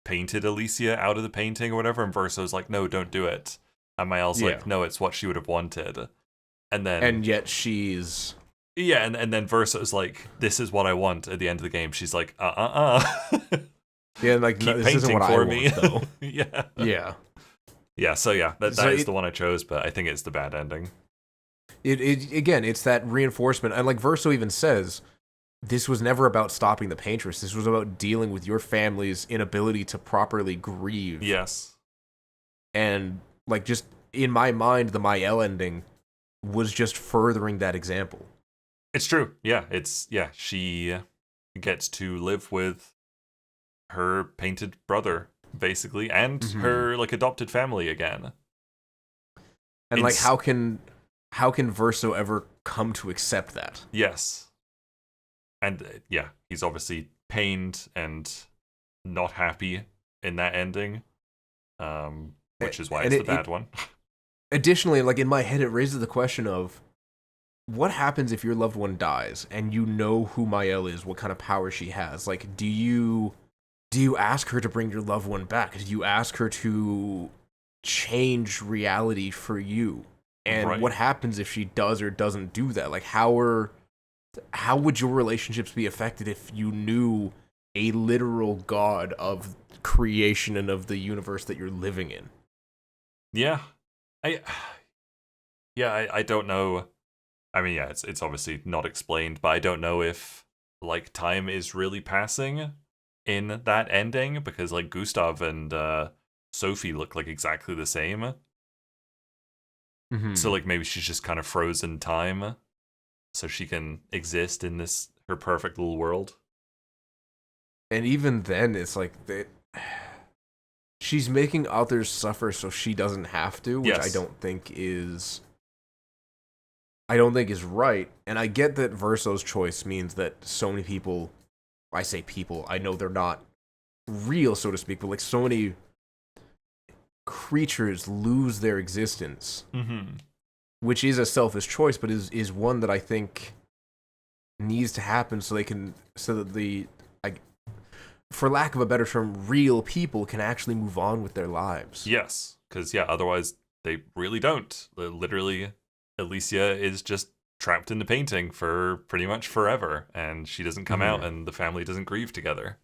painted Alicia out of the painting or whatever, and Verso's like, no, don't do it. And Mael's like, no, it's what she would have wanted. And yet she's... Yeah, and then Verso's like, this is what I want at the end of the game. She's like, Yeah, like, keep this painting isn't what for I me. want, though. Yeah, so yeah, that is the one I chose, but I think it's the bad ending. Again, it's that reinforcement. And like Verso even says, this was never about stopping the paintress. This was about dealing with your family's inability to properly grieve. Yes. And like just in my mind, the Mael ending was just furthering that example. It's true. Yeah, she gets to live with her painted brother basically, and her like adopted family again. And like how can Verso ever come to accept that? Yes. And he's obviously pained and not happy in that ending, which is why it's the bad one. Additionally, like in my head, it raises the question of what happens if your loved one dies and you know who Mael is, what kind of power she has. Like, do you ask her to bring your loved one back? Do you ask her to change reality for you? And what happens if she does or doesn't do that? Like, how would your relationships be affected if you knew a literal god of creation and of the universe that you're living in? Yeah. I don't know. I mean, it's obviously not explained, but I don't know if like time is really passing in that ending, because like Gustav and Sophie look like exactly the same. So like maybe she's just kind of frozen time so she can exist in this her perfect little world. And even then, it's like she's making others suffer so she doesn't have to, which I don't think is right. And I get that Verso's choice means that so many people, I say people, I know they're not real, so to speak, but like so many creatures lose their existence, which is a selfish choice, but is one that I think needs to happen so that the for lack of a better term, real people can actually move on with their lives. Yes, because otherwise they really don't. Literally, Alicia is just trapped in the painting for pretty much forever, and she doesn't come out, and the family doesn't grieve together.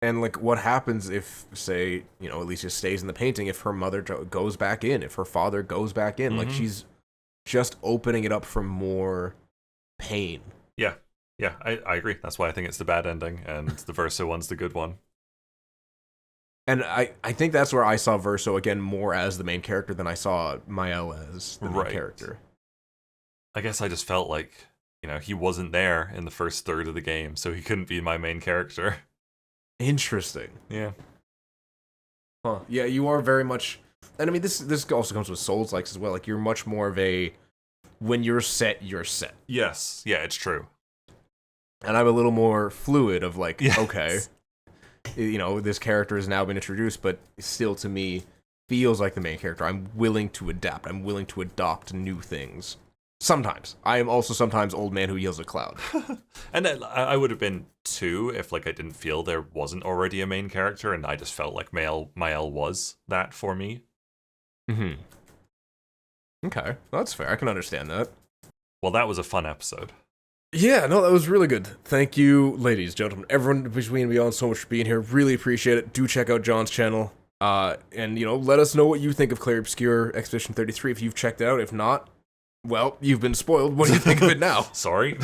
And like, what happens if, say, Alicia stays in the painting, if her mother goes back in, if her father goes back in? Like, she's just opening it up for more pain. Yeah, I agree. That's why I think it's the bad ending, and the Verso one's the good one. And I think that's where I saw Verso again more as the main character than I saw Mael as the main character. I guess I just felt like, he wasn't there in the first third of the game, so he couldn't be my main character. Interesting. Yeah. Huh. Yeah, you are very much... And I mean, this also comes with Souls-likes as well. Like, you're much more of a... When you're set, you're set. Yes. Yeah, it's true. And I'm a little more fluid of like, okay, this character has now been introduced, but still to me feels like the main character. I'm willing to adapt. I'm willing to adopt new things. Sometimes. I am also sometimes old man who yells at cloud. And I would have been too if like I didn't feel there wasn't already a main character, and I just felt like Mael was that for me. Okay, that's fair. I can understand that. Well, that was a fun episode. Yeah, no, that was really good. Thank you, ladies, gentlemen, everyone between and beyond, so much for being here. Really appreciate it. Do check out John's channel. And, let us know what you think of Clair Obscur Expedition 33 if you've checked it out. If not, well, you've been spoiled. What do you think of it now? Sorry.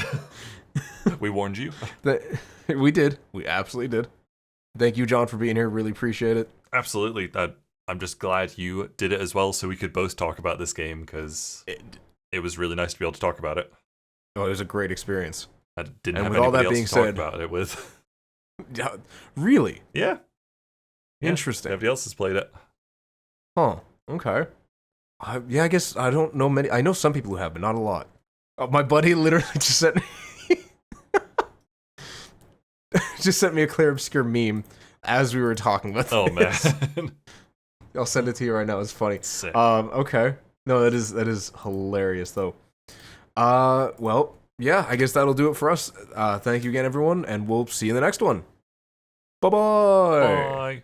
We warned you. We did. We absolutely did. Thank you, John, for being here. Really appreciate it. Absolutely. I'm just glad you did it as well so we could both talk about this game, because it was really nice to be able to talk about it. Oh, it was a great experience. I didn't have anybody else to talk about it with. Really? Yeah. Interesting. Nobody else has played it. Huh. Okay. I guess I don't know many. I know some people who have, but not a lot. My buddy literally just sent me a Clair Obscur meme as we were talking about this. Oh, man. I'll send it to you right now. It's funny. Sick. Okay. No, that is hilarious, though. Well, yeah, I guess that'll do it for us. Thank you again, everyone, and we'll see you in the next one. Bye-bye. Bye.